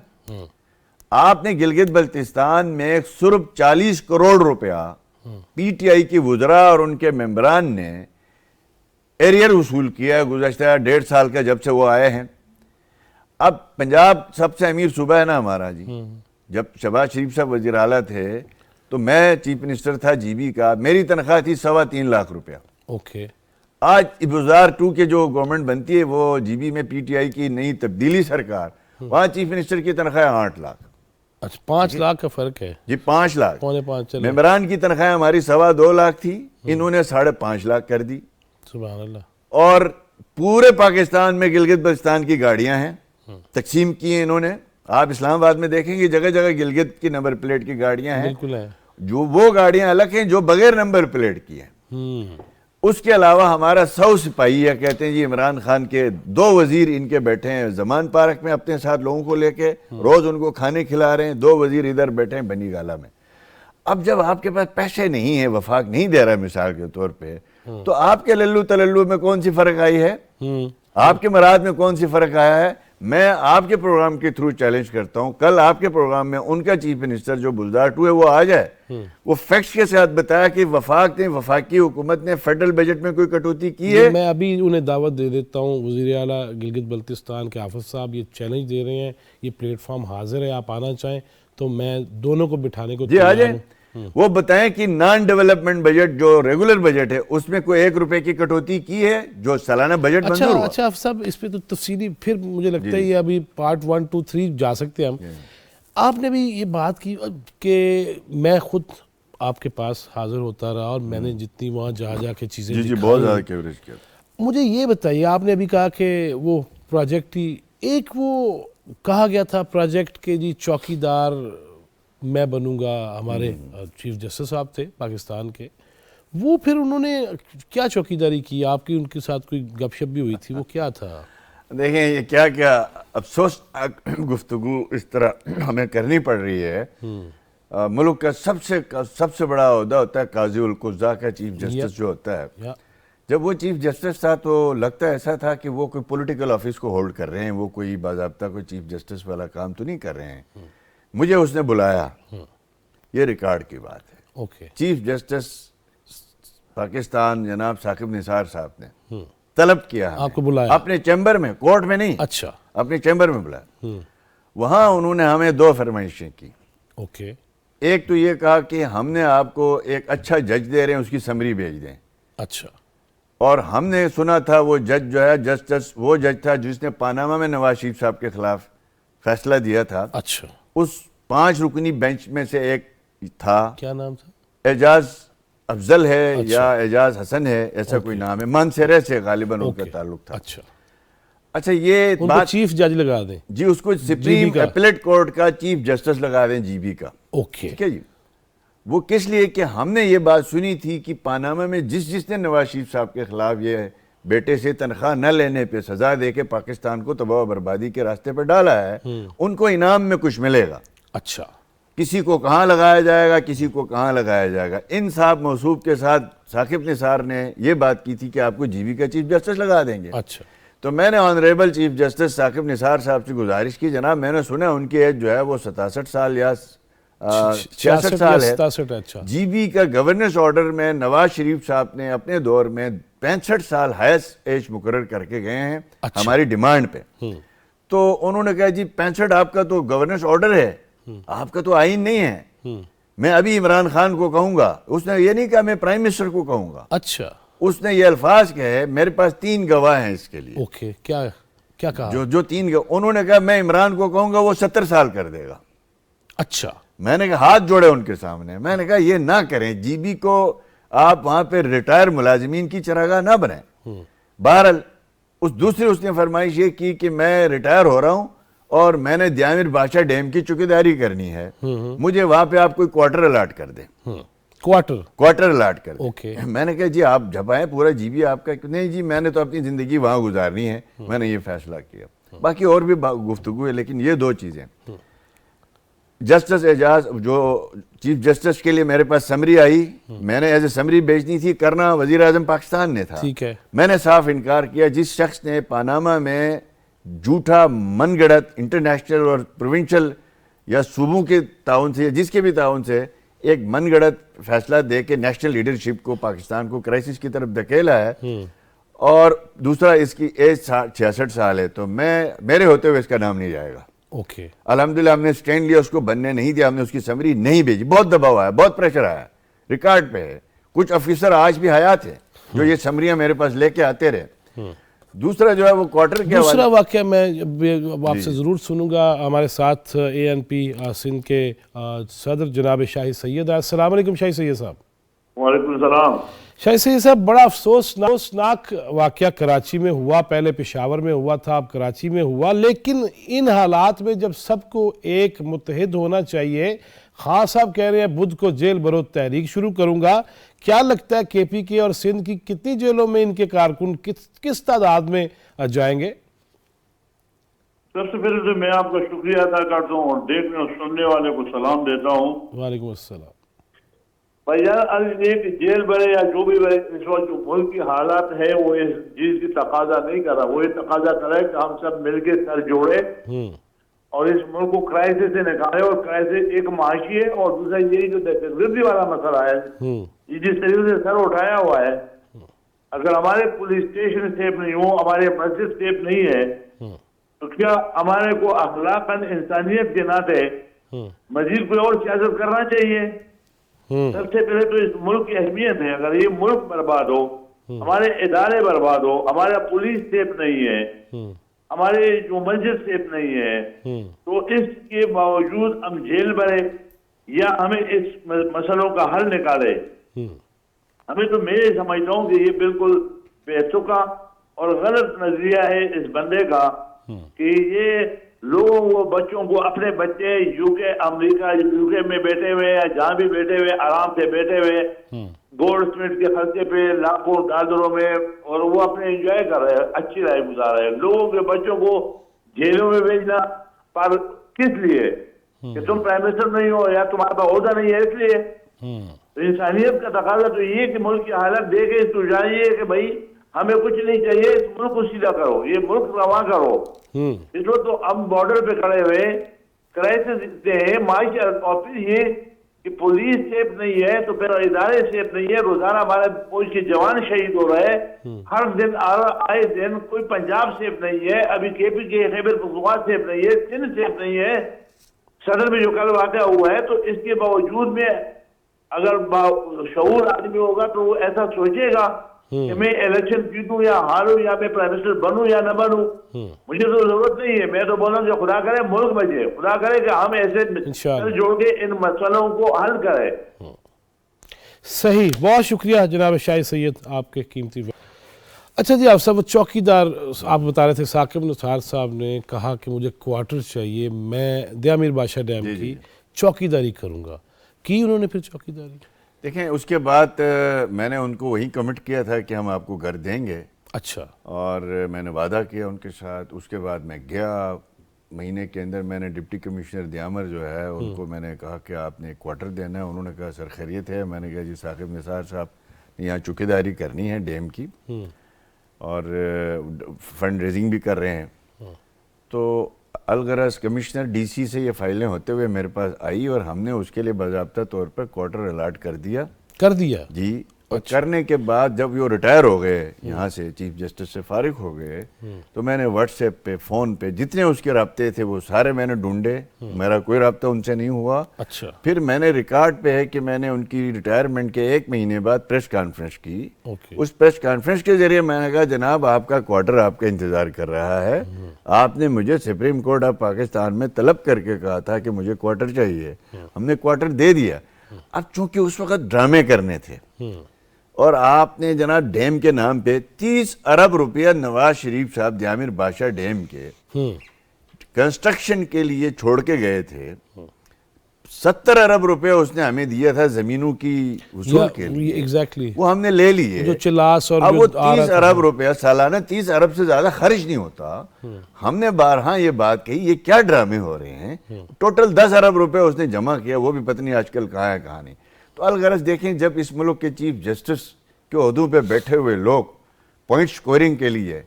آپ نے گلگت بلتستان میں صرف 40 کروڑ روپیہ پی ٹی آئی کی وزراء اور ان کے ممبران نے ایریئر وصول کیا ہے گزشتہ 1.5 سال کا جب سے وہ آئے ہیں۔ اب پنجاب سب سے امیر صوبہ ہے نا ہمارا جی، جب شہباز شریف صاحب وزیر اعلیٰ تھے تو میں چیف منسٹر تھا جی بی کا، میری تنخواہ تھی 3.25 لاکھ روپیہ۔ اوکے، آج 2002 کے جو گورنمنٹ بنتی ہے وہ جی بی میں پی ٹی آئی کی نئی تبدیلی سرکار، وہاں چیف منسٹر کی تنخواہ 8 لاکھ۔ اچھا، 5 لاکھ کا فرق ہے، جی 5 لاکھ۔ 5.25 چلے، ممبران کی تنخواہ ہماری 2.25 لاکھ تھی، انہوں نے 5.5 لاکھ کر دی۔ سبحان اللہ۔ اور پورے پاکستان میں گلگت بلتستان کی گاڑیاں ہیں، تقسیم کی ہیں انہوں نے۔ آپ اسلام آباد میں دیکھیں گے جگہ جگہ گلگت کی نمبر پلیٹ کی گاڑیاں ہیں، بالکل ہے۔ جو وہ گاڑیاں الگ ہیں جو بغیر نمبر پلیٹ کی ہیں۔ اس کے علاوہ ہمارا 100 سپاہی ہے، کہتے ہیں جی عمران خان کے 2 وزیر ان کے بیٹھے ہیں زمان پارک میں اپنے ساتھ لوگوں کو لے کے، روز ان کو کھانے کھلا رہے ہیں، 2 وزیر ادھر بیٹھے ہیں بنی گالہ میں۔ اب جب آپ کے پاس پیسے نہیں ہیں، وفاق نہیں دے رہا مثال کے طور پہ، تو آپ کے للو تللو میں کون سی فرق آئی ہے؟ آپ کے مراد میں کون سی فرق آیا ہے؟ میں آپ کے پروگرام کے تھرو چیلنج کرتا ہوں، کل آپ کے پروگرام میں ان کا چیف منسٹر جو بزدار 2 ہے وہ آ جائے، وہ فیکٹس کے ساتھ بتایا کہ وفاقی حکومت نے فیڈرل بجٹ میں کوئی کٹوتی کی ہے۔ میں ابھی انہیں دعوت دے دیتا ہوں، وزیر اعلیٰ گلگت بلتستان کے حافظ صاحب یہ چیلنج دے رہے ہیں، یہ پلیٹ فارم حاضر ہے، آپ آنا چاہیں تو میں دونوں کو بٹھانے کو جی آ جائیں، وہ بتائیں کہ نان ڈیولپمنٹ بجٹ جو ریگولر بجٹ ہے اس میں کوئی 1 روپے کی کٹوتی کی ہے جو سالانہ بجٹ منظور ہوا۔ اچھا صاحب، اس پہ تو تفصیلی پھر مجھے لگتا ہے یہ ابھی پارٹ 1 2 3 جا سکتے ہیں ہم۔ آپ نے بھی یہ بات کی کہ میں خود آپ کے پاس حاضر ہوتا رہا اور میں نے جتنی وہاں جا کے چیزیں جی بہت زیادہ کوریج کیا۔ مجھے یہ بتائیے، آپ نے ابھی کہا کہ وہ پروجیکٹ ہی ایک وہ کہا گیا تھا پروجیکٹ کے جی چوکیدار میں بنوں گا، ہمارے چیف جسٹس صاحب تھے پاکستان کے، وہ پھر انہوں نے کیا چوکیداری کی؟ آپ کی ان کے ساتھ کوئی گپ شپ بھی ہوئی تھی، وہ کیا تھا؟ دیکھیں یہ کیا افسوس گفتگو اس طرح ہمیں کرنی پڑ رہی ہے۔ ملک کا سب سے بڑا عہدہ ہوتا ہے قاضی القضاء کا، چیف جسٹس جو ہوتا ہے۔ جب وہ چیف جسٹس تھا تو لگتا ایسا تھا کہ وہ کوئی پولیٹیکل آفس کو ہولڈ کر رہے ہیں، وہ کوئی باضابطہ کوئی چیف جسٹس والا کام تو نہیں کر رہے ہیں۔ مجھے اس نے بلایا، یہ ریکارڈ کی بات ہے، چیف جسٹس پاکستان جناب ثاقب نثار صاحب نے طلب کیا، آپ کو بلایا اپنے چیمبر میں، کورٹ میں نہیں، اچھا اپنے چیمبر میں بلایا۔ وہاں انہوں نے ہمیں 2 فرمائشیں کی۔ ایک تو یہ کہا کہ ہم نے آپ کو ایک اچھا جج دے رہے ہیں، اس کی سمری بھیج دیں۔ اچھا، اور ہم نے سنا تھا وہ جج جو ہے جسٹس، وہ جج تھا جس نے پاناما میں نواز شریف صاحب کے خلاف فیصلہ دیا تھا۔ اچھا، اس 5 رکنی بینچ میں سے ایک تھا، کیا نام تھا؟ اعجاز افضل ہے یا اعجاز حسن ہے، ایسا کوئی نام ہے، مانسیرے سے غالباً ان کا تعلق تھا۔ اچھا یہ بات چیف جج لگا دیں جی، اس کو سپریم اپیلیٹ کورٹ کا چیف جسٹس لگا دیں، جی بی کا۔ ٹھیک ہے جی، وہ کس لیے کہ ہم نے یہ بات سنی تھی کہ پاناما میں جس نے نواز شریف صاحب کے خلاف یہ بیٹے سے تنخواہ نہ لینے پہ سزا دے کے پاکستان کو تباہ و بربادی کے راستے پہ ڈالا ہے، ان کو انعام میں کچھ ملے گا۔ اچھا، کسی کو کہاں لگایا جائے گا، کسی کو کہاں لگایا جائے گا۔ ان صاحب موصوف کے ساتھ ثاقب نثار نے یہ بات کی تھی کہ آپ کو جی بی کا چیف جسٹس لگا دیں گے۔ اچھا، تو میں نے honourable chief justice Saqib Nisar صاحب سے گزارش کی، جناب میں نے سنا ان کی ایج جو ہے وہ 67 سال یا 66 سال ہے۔ اچھا، جی بی کا گورننس آرڈر میں نواز شریف صاحب نے اپنے دور میں 65 سال ہائیسٹ ایج مقرر کر کے گئے ہیں ہماری ڈیمانڈ پہ. تو انہوں نے کہا جی 65 آپ کا تو گورننس آرڈر ہے, آپ کا تو آئین نہیں ہے, میں ابھی عمران خان کو کہوں گا. اس نے یہ نہیں کہا میں پرائم منسٹر کو کہوں گا. اچھا, اس نے یہ الفاظ کہے, میرے پاس 3 گواہ ہیں اس کے لیے. اوکے, کیا کہا؟ جو 3 گواہ, انہوں نے کہا میں عمران کو کہوں گا وہ 70 سال کر دے گا. اچھا, میں نے کہا ہاتھ جوڑے ان کے سامنے, میں نے کہا یہ نہ کریں, جی بی کو آپ وہاں پہ ریٹائر ملازمین کی چراگاہ نہ بنائیں. بہرحال اس نے فرمائش یہ کی کہ میں ریٹائر ہو رہا ہوں اور میں نے دیامیر بادشاہ ڈیم کی چوکیداری کرنی ہے, مجھے وہاں پہ آپ کوئی کوارٹر الاٹ کر دیں. کوارٹر الاٹ کر دیں. میں نے کہا جی آپ جب آئیں پورا جی بی آپ کا. نہیں جی میں نے تو اپنی زندگی وہاں گزارنی ہے, میں نے یہ فیصلہ کیا. باقی اور بھی گفتگو ہے, لیکن یہ 2 چیزیں. جسٹس اعجاز جو چیف جسٹس کے لیے میرے پاس سمری آئی, میں نے ایز اے سمری بھیجنی تھی, کرنا وزیر اعظم پاکستان نے تھا. میں نے صاف انکار کیا. جس شخص نے پاناما میں جھوٹا من گڑت انٹرنیشنل اور پروونشل یا صوبوں کے تعاون سے یا جس کے بھی تعاون سے ایک من گڑت فیصلہ دے کے نیشنل لیڈرشپ کو پاکستان کو کرائسس کی طرف دھکیلا ہے, اور دوسرا اس کی ایج 66 سال ہے, تو میرے ہوتے ہوئے اس کا نام نہیں جائے گا. اوکے, الحمدللہ ہم نے اسٹینڈ لیا, اس کو بننے نہیں دیا, ہم نے اس کی سمری نہیں بھیجی. بہت دباؤ آیا, بہت پریشر آیا, ریکارڈ پہ ہے. کچھ افیسر آج بھی حیات ہیں جو یہ سمریاں میرے پاس لے کے آتے رہے. دوسرا جو ہے وہ کوارٹر کے دوسرا واقعہ میں آپ سے ضرور سنوں گا. ہمارے ساتھ ANP سندھ کے صدر جناب شاہد سید. السلام علیکم شاہد سید صاحب. وعلیکم السلام. شاہد سید صاحب, بڑا افسوسناک واقعہ کراچی میں ہوا. پہلے پشاور میں ہوا تھا, اب کراچی میں ہوا. لیکن ان حالات میں جب سب کو ایک متحد ہونا چاہیے, خان صاحب کہہ رہے ہیں بدھ کو جیل برو تحریک شروع کروں گا. کیا لگتا ہے KPK اور سندھ کی کتنی جیلوں میں ان کے کارکن کس تعداد میں جائیں گے؟ سب سے پہلے تو میں آپ کا شکریہ ادا کرتا ہوں اور دیکھنے اور سننے والے کو سلام دیتا ہوں. وعلیکم السلام. بھائی یار ایک جیل بھرے یا جو بھی بھرے, اس وقت جو ملک کی حالات ہے وہ اس چیز کی تقاضا نہیں کر رہا. وہ یہ تقاضا کر رہا ہے کہ ہم سب مل کے سر جوڑے اور اس ملک کو کرائسس سے نکالے. اور کرائسس ایک معاشی ہے اور دوسرا یہ جو دہشت گردی والا مسئلہ ہے, یہ جس طریقے سے سر اٹھایا ہوا ہے, اگر ہمارے پولیس اسٹیشن سیف نہیں ہو, ہمارے مسجد سیف نہیں ہے, تو کیا ہمارے کو اخلاقاً انسانیت کے ناطے مزید کوئی اور سیاست کرنا چاہیے؟ سب سے پہلے تو اس ملک کی اہمیت ہے. اگر یہ ملک برباد ہو, ہمارے ادارے برباد ہو, ہمارا پولیس سیف نہیں ہے, ہمارے جو مسجد سیف نہیں ہے, تو اس کے باوجود ہم جیل بھرے یا ہمیں اس مسئلوں کا حل نکالے. ہمیں تو میں سمجھتا ہوں کہ یہ بالکل بے تکا اور غلط نظریہ ہے اس بندے کا کہ یہ لوگوں کو, بچوں کو, اپنے بچے UK امریکہ UK میں بیٹھے ہوئے یا جہاں بھی بیٹھے ہوئے آرام سے بیٹھے ہوئے گولڈ سمٹ کے خرچے پہ لاکھوں ڈالروں میں, اور وہ اپنے انجوائے کر رہے ہیں, اچھی لائف گزار رہے ہیں. لوگوں کے بچوں کو جیلوں میں بھیجنا پر کس لیے؟ کہ تم پرائم منسٹر نہیں ہو یا تمہارے پاس عہدہ نہیں ہے, اس لیے. تو انسانیت کا تقاضا تو یہ کہ ملک کی حالت دے کے تو جانیے کہ بھائی ہمیں کچھ نہیں چاہیے, اس ملک کو سیدھا کرو, یہ ملک رواں کرو. اس وقت تو ہم بارڈر پہ کھڑے ہوئے کرائسس ہیں معاشرت, اور پھر یہ کہ پولیس سیف نہیں ہے تو پھر ادارے سیف نہیں ہے. روزانہ ہمارے فوج کے جوان شہید ہو رہے ہیں, ہر دن آئے دن. کوئی پنجاب سیف نہیں ہے, ابھی KPK خیبر پختونخوا سیف نہیں ہے, سندھ سیف نہیں ہے. صدر میں جو کل واقعہ ہوا ہے, تو اس کے باوجود میں اگر شعور آدمی ہوگا تو وہ ایسا سوچے گا کہ میں الیکشن جیتوں یا ہاروں یا میں پرائم منسٹر بنوں یا نہ بنوں, مجھے تو ضرورت نہیں ہے. میں تو بول رہا ہوں کہ خدا کرے ملک بچے, خدا کرے کہ ہم ایسے جوڑ کے ان مسئلوں کو حل کریں. صحیح, بہت شکریہ جناب شاہد سید آپ کے قیمتی. اچھا جی, آپ صاحب چوکیدار آپ بتا رہے تھے, ثاقب نثار صاحب نے کہا کہ مجھے کوارٹر چاہیے, میں دیامیر بادشاہ ڈیم کی چوکیداری کروں گا. کی انہوں نے پھر چوکیداری؟ دیکھیں اس کے بعد میں نے ان کو وہی کمٹ کیا تھا کہ ہم آپ کو گھر دیں گے. اچھا. اور میں نے وعدہ کیا ان کے ساتھ. اس کے بعد میں گیا, مہینے کے اندر میں نے ڈپٹی کمشنر دیامر جو ہے ان کو میں نے کہا کہ آپ نے کوارٹر دینا ہے. انہوں نے کہا سر خیریت ہے. میں نے کہا جی ثاقب نثار صاحب نے یہاں چوکیداری کرنی ہے ڈیم کی اور فنڈ ریزنگ بھی کر رہے ہیں. تو الغرض کمشنر DC سے یہ فائلیں ہوتے ہوئے میرے پاس آئی اور ہم نے اس کے لیے باضابطہ طور پر کوارٹر الاٹ کر دیا جی. اور کرنے کے بعد جب وہ ریٹائر ہو گئے یہاں سے چیف جسٹس سے فارغ ہو گئے تو میں نے واٹس ایپ پہ فون پہ جتنے اس کے رابطے تھے وہ سارے میں نے ڈھونڈے, میرا کوئی رابطہ ان سے نہیں ہوا. اچھا. پھر میں نے ریکارڈ پہ ہے کہ میں نے ان کی ریٹائرمنٹ کے 1 مہینے بعد پریس کانفرنس کی. اس پریس کانفرنس کے ذریعے میں نے کہا جناب آپ کا کوارٹر آپ کا انتظار کر رہا ہے, آپ نے مجھے سپریم کورٹ آف پاکستان میں طلب کر کے کہا تھا کہ مجھے کوارٹر چاہیے, ہم نے کوارٹر دے دیا. اب چونکہ اس وقت ڈرامے کرنے تھے اور آپ نے جناب ڈیم کے نام پہ 30 ارب روپیہ نواز شریف صاحب جامر بادشاہ ڈیم کے کنسٹرکشن کے لیے چھوڑ کے گئے تھے, 70 ارب روپے اس نے ہمیں دیا تھا زمینوں کی وصول کے لیے, ایگزیکٹلی وہ ہم نے لے لیے. جو چلاس اور اب وہ 30 ارب روپیہ سالانہ 30 ارب سے زیادہ خرچ نہیں ہوتا. ہم نے بارہا یہ بات کہی یہ کیا ڈرامے ہو رہے ہیں. ٹوٹل 10 ارب روپے اس نے جمع کیا, وہ بھی پتہ نہیں آج کل کہاں ہے کہاں نہیں. تو الغرض دیکھیں جب اس ملک کے چیف جسٹس کے عہدوں پہ بیٹھے ہوئے لوگ پوائنٹ سکورنگ کے لیے,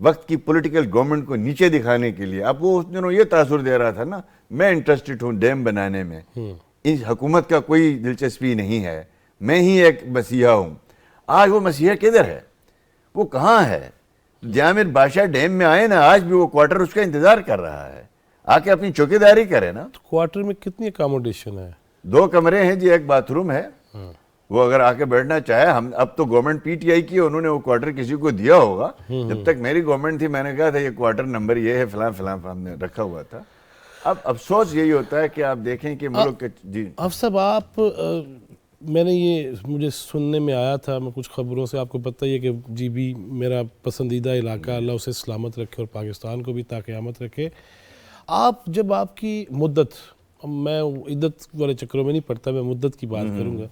وقت کی پولیٹیکل گورنمنٹ کو نیچے دکھانے کے لیے, اب وہ اس دنوں یہ تاثر دے رہا تھا نا میں انٹرسٹڈ ہوں ڈیم بنانے میں, اس حکومت کا کوئی دلچسپی نہیں ہے, میں ہی ایک مسیحا ہوں. آج وہ مسیحا کدھر ہے, وہ کہاں ہے؟ جامر بادشاہ ڈیم میں آئے نا, آج بھی وہ کوارٹر اس کا انتظار کر رہا ہے, آ کے اپنی چوکیداری کرے نا. کوارٹر میں کتنی اکاموڈیشن ہے؟ 2 کمرے ہیں جی, 1 باتھ روم ہے. وہ اگر آ کے بیٹھنا چاہے, ہم اب تو گورنمنٹ پی ٹی آئی کی, انہوں نے وہ کوارٹر کسی کو دیا ہوگا. جب تک میری گورنمنٹ تھی میں نے کہا تھا یہ کوارٹر نمبر یہ ہے فلاں فلاں ہم نے رکھا ہوا تھا. اب افسوس یہی ہوتا ہے کہ آپ دیکھیں کہ ملک کے جی صاحب آپ میں نے یہ مجھے سننے میں آیا تھا, میں کچھ خبروں سے آپ کو پتہ ہی ہے کہ جی بی میرا پسندیدہ علاقہ, اللہ اسے سلامت رکھے اور پاکستان کو بھی تا قیامت رکھے. آپ جب آپ کی مدت, میں عدت والے چکروں میں نہیں پڑتا, میں مدت کی بات کروں گا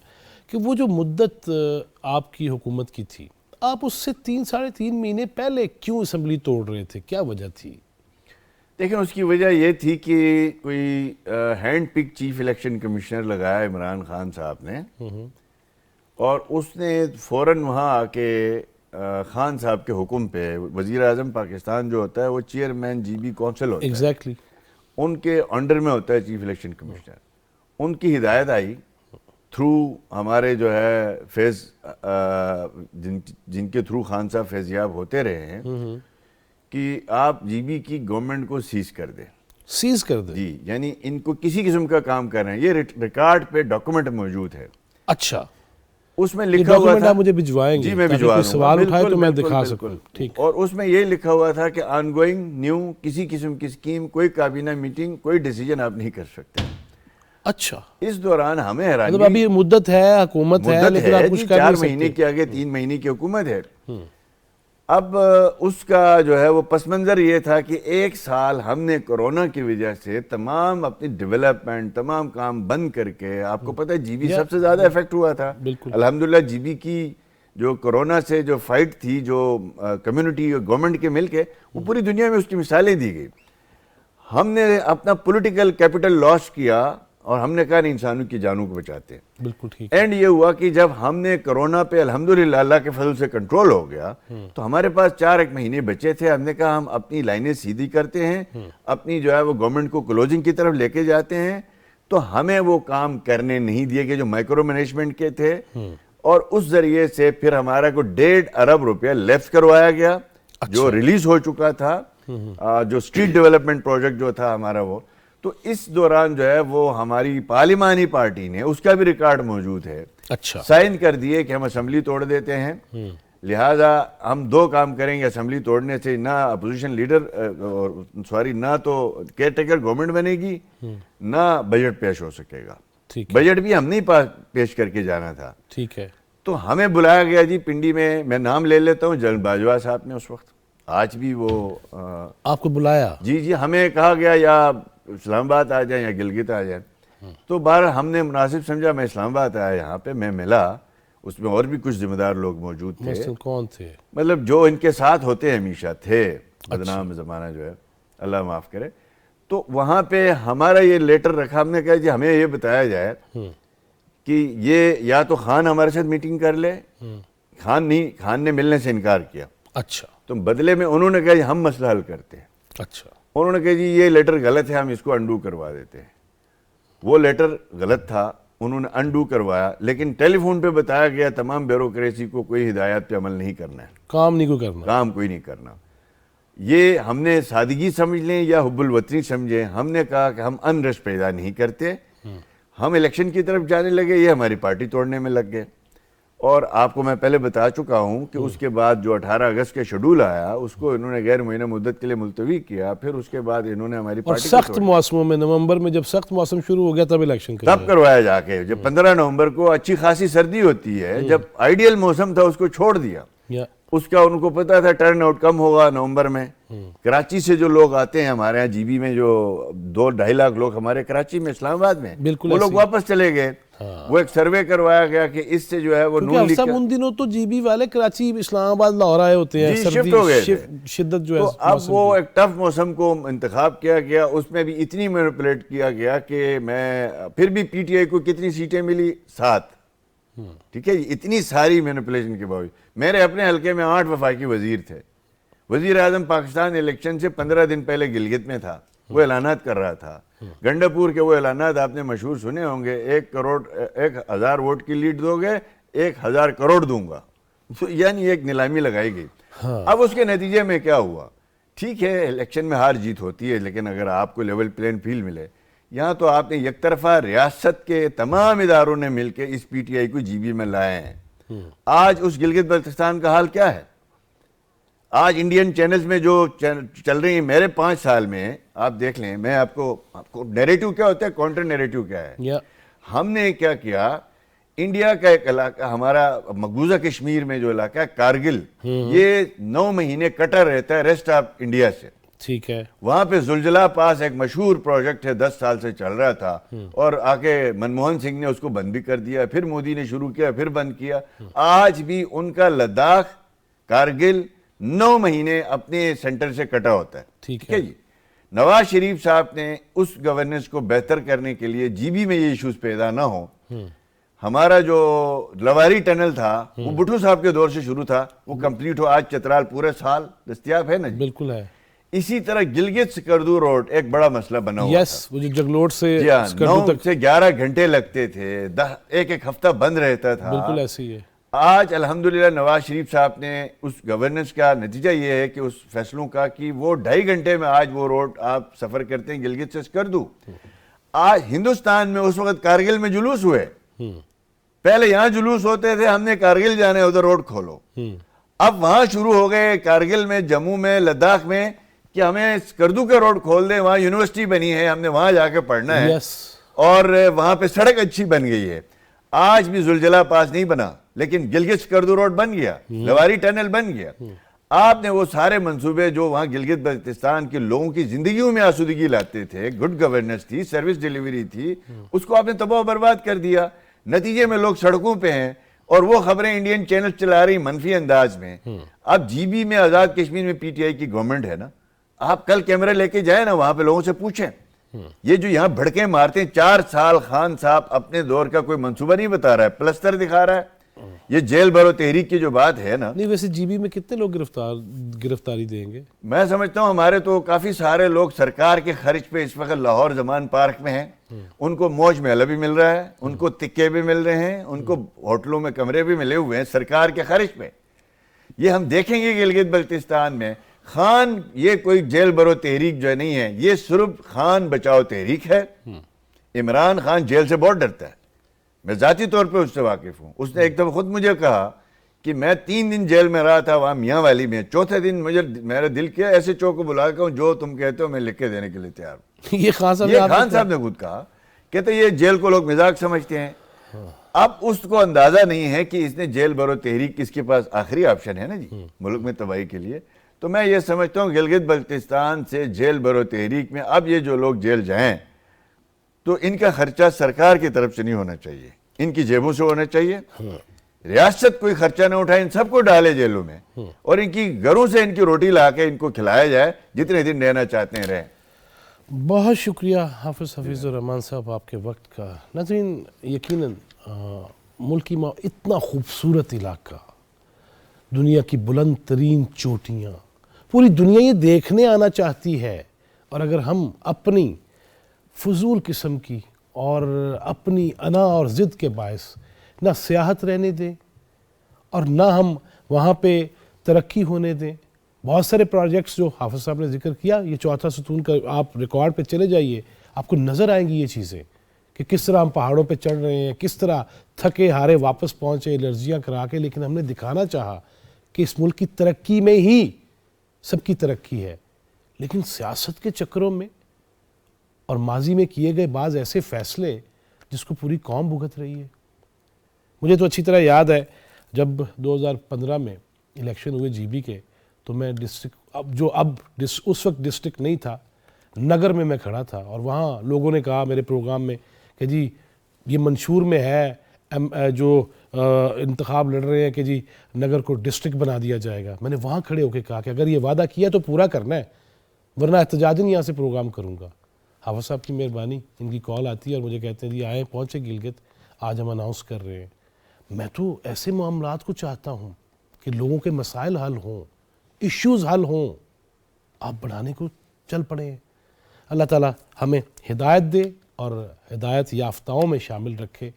کہ وہ جو مدت آپ کی حکومت کی تھی, آپ اس سے 3-3.5 مہینے پہلے کیوں اسمبلی توڑ رہے تھے, کیا وجہ تھی؟ دیکھیں اس کی وجہ یہ تھی کہ کوئی ہینڈ پک چیف الیکشن کمشنر لگایا عمران خان صاحب نے, اور اس نے فوراً وہاں آ کے خان صاحب کے حکم پہ, وزیر اعظم پاکستان جو ہوتا ہے وہ چیئرمین جی بی کونسل ہوتا ہے, ایگزیکٹلی ان کے انڈر میں ہوتا ہے چیف الیکشن کمشنر. ان کی ہدایت آئی تھرو ہمارے جو ہے فیض, جن کے تھرو خان صاحب فیضیاب ہوتے رہے ہیں, کہ آپ جی بی کی گورنمنٹ کو سیز کر دیں. سیز کر دیں؟ جی, یعنی ان کو کسی قسم کا کام کر رہے ہیں, یہ ریکارڈ پہ ڈاکومنٹ موجود ہے. اچھا, اس میں لکھا ہوا تھا, آپ مجھے بھجوائیں گے؟ جی میں بھجوا دوں گا, سوال اٹھائے تو میں دکھا سکوں. ٹھیک. اور اس میں یہ لکھا ہوا تھا کہ آن گوئنگ نیو کسی قسم کی اسکیم, کوئی کابینہ میٹنگ, کوئی ڈیسیجن آپ نہیں کر سکتے. اچھا, اس دوران ہمیں حیرانی, مطلب ابھی مدت ہے, حکومت ہے, لیکن آپ کچھ کر نہیں 4 سکتے. مہینے کے آگے 3 مہینے کی حکومت ہے. اب اس کا جو ہے وہ پس منظر یہ تھا کہ 1 سال ہم نے کورونا کی وجہ سے تمام اپنی ڈیولپمنٹ, تمام کام بند کر کے, آپ کو پتہ ہے جی بی سب سے زیادہ افیکٹ ہوا تھا. الحمدللہ جی بی کی جو کورونا سے جو فائٹ تھی, جو کمیونٹی اور گورنمنٹ کے مل کے, وہ پوری دنیا میں اس کی مثالیں دی گئی. ہم نے اپنا پولیٹیکل کیپٹل لاس کیا اور ہم نے کہا نہیں انسانوں کی جانوں کو بچاتے ہیں. بالکل ٹھیک. اینڈ یہ ہوا کہ جب ہم نے کرونا پہ الحمدللہ اللہ کے فضل سے کنٹرول ہو گیا تو ہمارے پاس 4 مہینے بچے تھے. ہم نے کہا ہم اپنی لائنیں سیدھی کرتے ہیں, اپنی جو ہے وہ گورنمنٹ کو کلوزنگ کی طرف لے کے جاتے ہیں. تو ہمیں وہ کام کرنے نہیں دیے گئے جو مائکرو مینجمنٹ کے تھے, اور اس ذریعے سے پھر ہمارا کو 1.5 ارب روپیہ لیفٹ کروایا گیا جو ریلیز ہو چکا تھا, جو اسٹریٹ ڈیولپمنٹ پروجیکٹ جو تھا ہمارا وہ. تو اس دوران جو ہے وہ ہماری پارلیمانی پارٹی نے, اس کا بھی ریکارڈ موجود ہے, اچھا, سائن کر دیے کہ ہم اسمبلی توڑ دیتے ہیں, لہٰذا ہم 2 کام کریں گے اسمبلی توڑنے سے, نہ اپوزیشن لیڈر نہ تو کیئر ٹیکر گورنمنٹ بنے گی, نہ بجٹ پیش ہو سکے گا. بجٹ بھی ہم نہیں پیش کر کے جانا تھا. ٹھیک ہے. تو ہمیں بلایا گیا جی پنڈی میں نام لے لیتا ہوں, جنرل باجوہ صاحب نے اس وقت, آج بھی وہ آپ کو بلایا؟ جی, ہمیں کہا گیا یا اسلام آباد آ جائیں یا گلگت آ جائیں. تو بہر ہم نے مناسب سمجھا, میں اسلام آباد آیا یہاں پہ, میں ملا, اس میں اور بھی کچھ ذمہ دار لوگ موجود تھے. مثلا کون تھے؟ مطلب جو ان کے ساتھ ہوتے ہمیشہ تھے, بدنام زمانہ جو ہے, اللہ معاف کرے. تو وہاں پہ ہمارا یہ لیٹر رکھا, ہم نے کہا جی ہمیں یہ بتایا جائے کہ یہ یا تو خان ہمارے ساتھ میٹنگ کر لے, خان نے ملنے سے انکار کیا. اچھا. تو بدلے میں انہوں نے کہا جی ہم مسئلہ حل کرتے ہیں. اچھا. انہوں نے کہا جی یہ لیٹر غلط ہے, ہم اس کو انڈو کروا دیتے ہیں. وہ لیٹر غلط تھا, انہوں نے انڈو کروایا، لیکن ٹیلی فون پہ بتایا گیا تمام بیوروکریسی کو کوئی ہدایات پہ عمل نہیں کرنا ہے، کام نہیں کو کرنا، کام کوئی نہیں کرنا. یہ ہم نے سادگی سمجھ لیں یا حب الوطنی سمجھیں، ہم نے کہا کہ ہم انرس پیدا نہیں کرتے، ہم الیکشن کی طرف جانے لگے، یہ ہماری پارٹی توڑنے میں لگ گئے. اور آپ کو میں پہلے بتا چکا ہوں کہ اس کے بعد جو 18 اگست کے شیڈول آیا اس کو انہوں نے غیر معینہ مدت کے لیے ملتوی کیا، پھر اس کے بعد انہوں نے ہماری اور پارٹی کو سخت موسموں میں نومبر میں جب سخت موسم شروع ہو گیا تب الیکشن تب کروایا جا کے، جب 15 نومبر کو اچھی خاصی سردی ہوتی ہے، جب آئیڈیل موسم تھا اس کو چھوڑ دیا. اس کا ان کو پتا تھا ٹرن آؤٹ کم ہوگا نومبر میں. کراچی سے جو لوگ آتے ہیں ہمارے ہاں جی بی میں، جو 2-2.5 لاکھ لوگ ہمارے کراچی میں، اسلام آباد میں، وہ لوگ واپس چلے گئے. وہ ایک سروے کروایا گیا کہ اس سے جو ہے وہ نون لیگ سب ان دنوں تو جی بی والے کراچی اسلام آباد لاہور آئے ہوتے ہیں، شفٹ ہو گئے تھے. شدت جو ہے تو اب وہ ایک ٹف موسم کو انتخاب کیا گیا، اس میں بھی اتنی مینیپولیٹ کیا گیا کہ میں پھر بھی پی ٹی آئی کو کتنی سیٹیں ملی؟ 7. ٹھیک ہے جی، اتنی ساری مینیپولیشن کے باوجود. میرے اپنے حلقے میں 8 وفاقی وزیر تھے. وزیر اعظم پاکستان الیکشن سے 15 دن پہلے گلگت میں تھا، وہ اعلانات کر رہا تھا. گنڈاپور کے وہ اعلانات آپ نے مشہور سنے ہوں گے، 1,000 ووٹ کی لیڈ دو گے 1,000 کروڑ دوں گا. یعنی ایک نیلامی لگائی گئی. اب اس کے نتیجے میں کیا ہوا؟ ٹھیک ہے الیکشن میں ہار جیت ہوتی ہے، لیکن اگر آپ کو لیول پلین فیلڈ ملے، یہاں تو آپ نے یک طرفہ ریاست کے تمام اداروں نے مل کے اس پی ٹی آئی کو جی بی میں لائے ہیں. آج اس گلگت بلتستان کا حال کیا ہے؟ آج انڈین چینلز میں جو چل رہی ہیں، میرے 5 سال میں آپ دیکھ لیں، میں آپ کو نیریٹو کیا ہوتا ہے، کاؤنٹر نیریٹو کیا ہے. ہم نے کیا کیا، انڈیا کا ایک علاقہ، ہمارا مقبوضہ کشمیر میں جو علاقہ ہے کارگل، یہ 9 مہینے کٹا رہتا ہے ریسٹ آف انڈیا سے. ٹھیک ہے، وہاں پہ زلزلہ پاس ایک مشہور پروجیکٹ ہے، 10 سال سے چل رہا تھا، اور آکے منموہن سنگھ نے اس کو بند بھی کر دیا، پھر مودی نے شروع کیا، پھر بند کیا. آج بھی ان کا لداخ، کارگل 9 مہینے اپنے سینٹر سے کٹا ہوتا ہے. ٹھیک ہے جی. نواز شریف صاحب نے اس گورننس کو بہتر کرنے کے لیے جی بی میں یہ ایشوز پیدا نہ ہوں. ہمارا جو لواری ٹنل تھا وہ بھٹو صاحب کے دور سے شروع تھا، وہ کمپلیٹ ہو، آج چترال پورے سال دستیاب ہے نا. بالکل ہے. اسی طرح گلگت سکردو روڈ ایک بڑا مسئلہ بنا ہوا یس، وہ جو جگلوٹ سے 9 سے 11 گھنٹے لگتے تھے، ایک ہفتہ بند رہتا تھا. بالکل ایسے ہی ہے. آج الحمدللہ نواز شریف صاحب نے اس گورننس کا نتیجہ یہ ہے کہ اس فیصلوں کا کہ وہ 2.5 گھنٹے میں آج وہ روڈ آپ سفر کرتے ہیں گلگت سے سکردو. آج ہندوستان میں اس وقت کارگل میں جلوس ہوئے، پہلے یہاں جلوس ہوتے تھے، ہم نے کارگل جانے ادھر روڈ کھولو. اب وہاں شروع ہو گئے کارگل میں، جموں میں، لداخ میں، کہ ہمیں سکردو کا روڈ کھول دیں، وہاں یونیورسٹی بنی ہے، ہم نے وہاں جا کے پڑھنا ہے، اور وہاں پہ سڑک اچھی بن گئی ہے. آج بھی زلزلہ پاس نہیں بنا، لیکن گلگت سکردو روڈ بن گیا، لواری ٹنل بن گیا. آپ نے وہ سارے منصوبے جو وہاں گلگت بلتستان کے لوگوں کی زندگیوں میں آسودگی لاتے تھے، گڈ گورننس تھی، سروس ڈیلیوری تھی، اس کو آپ نے تباہ و برباد کر دیا. نتیجے میں لوگ سڑکوں پہ ہیں، اور وہ خبریں انڈین چینل چلا رہی منفی انداز میں. اب جی بی میں، آزاد کشمیر میں پی ٹی آئی کی گورنمنٹ ہے نا، آپ کل کیمرہ لے کے جائیں نا، وہاں پہ لوگوں سے پوچھیں. یہ جو یہاں بھڑکیں مارتے ہیں، 4 سال خان صاحب اپنے دور کا کوئی منصوبہ نہیں بتا رہا ہے، پلستر دکھا رہا ہے. یہ جیل بھرو تحریک کی جو بات ہے نا، نہیں ویسے جی بی میں کتنے لوگ گرفتاری دیں گے؟ میں سمجھتا ہوں ہمارے تو کافی سارے لوگ سرکار کے خرچ پہ اس وقت لاہور زمان پارک میں ہیں. ان کو موج محلہ بھی مل رہا ہے، ان کو تکے بھی مل رہے ہیں، ان کو ہوٹلوں میں کمرے بھی ملے ہوئے ہیں سرکار کے خرچ پہ. یہ ہم دیکھیں گے گلگت بلتستان میں. خان یہ کوئی جیل برو تحریک جو نہیں ہے، یہ صرف خان بچاؤ تحریک ہے. عمران خان جیل سے بہت ڈرتا ہے، میں ذاتی طور پہ اس سے واقف ہوں. اس نے ایک دفعہ خود مجھے کہا کہ میں 3 دن جیل میں رہا تھا وہاں میاں والی میں، 4تھے دن مجھے میرا دل کیا ایسے چو کو بلا کے جو تم کہتے ہو میں لکھ کے دینے کے لیے تیار ہوں. یہ خان صاحب نے خود کہا، کہتے یہ جیل کو لوگ مزاق سمجھتے ہیں. اب اس کو اندازہ نہیں ہے کہ اس نے جیل برو تحریک، کس کے پاس آخری آپشن ہے نا جی ملک میں تباہی کے لیے. تو میں یہ سمجھتا ہوں گلگت بلتستان سے جیل برو تحریک میں اب یہ جو لوگ جیل جائیں تو ان کا خرچہ سرکار کی طرف سے نہیں ہونا چاہیے، ان کی جیبوں سے ہونا چاہیے. ریاست کوئی خرچہ نہ اٹھائے، ان سب کو ڈالے جیلوں میں، اور ان کی گھروں سے ان کی روٹی لا کے ان کو کھلایا جائے، جتنے دن رہنا چاہتے ہیں رہیں. بہت شکریہ حافظ حفیظ الرحمان صاحب آپ کے وقت کا. ناظرین یقیناً ملکی اتنا خوبصورت علاقہ، دنیا کی بلند ترین چوٹیاں، پوری دنیا یہ دیکھنے آنا چاہتی ہے، اور اگر ہم اپنی فضول قسم کی اور اپنی انا اور ضد کے باعث نہ سیاحت رہنے دیں اور نہ ہم وہاں پہ ترقی ہونے دیں. بہت سارے پروجیکٹس جو حافظ صاحب نے ذکر کیا, یہ چوتھا ستون کا آپ ریکارڈ پہ چلے جائیے, آپ کو نظر آئیں گی یہ چیزیں کہ کس طرح ہم پہاڑوں پہ چڑھ رہے ہیں, کس طرح تھکے ہارے واپس پہنچے الرجیاں کرا کے, لیکن ہم نے دکھانا چاہا کہ اس ملک کی ترقی میں ہی سب کی ترقی ہے. لیکن سیاست کے چکروں میں اور ماضی میں کیے گئے بعض ایسے فیصلے جس کو پوری قوم بھگت رہی ہے. مجھے تو اچھی طرح یاد ہے جب 2015 میں الیکشن ہوئے جی بی کے, تو میں اس وقت ڈسٹرکٹ نہیں تھا, نگر میں کھڑا تھا, اور وہاں لوگوں نے کہا میرے پروگرام میں کہ جی یہ منشور میں ہے جو انتخاب لڑ رہے ہیں کہ جی نگر کو ڈسٹرکٹ بنا دیا جائے گا. میں نے وہاں کھڑے ہو کے کہا کہ اگر یہ وعدہ کیا تو پورا کرنا ہے, ورنہ احتجاجاً یہاں سے پروگرام کروں گا. حافظ صاحب کی مہربانی, ان کی کال آتی ہے اور مجھے کہتے ہیں جی آئیں پہنچے گلگت, آج ہم اناؤنس کر رہے ہیں. میں تو ایسے معاملات کو چاہتا ہوں کہ لوگوں کے مسائل حل ہوں, ایشوز حل ہوں, آپ بڑھانے کو چل پڑیں. اللہ تعالیٰ ہمیں ہدایت دے اور ہدایت یافتاؤں میں شامل رکھے,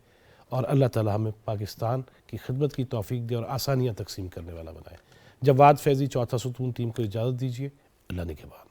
اور اللہ تعالیٰ ہمیں پاکستان کی خدمت کی توفیق دے اور آسانیاں تقسیم کرنے والا بنائے. جواد فیضی چوتھا ستون ٹیم کو اجازت دیجیے. اللہ نگہبان.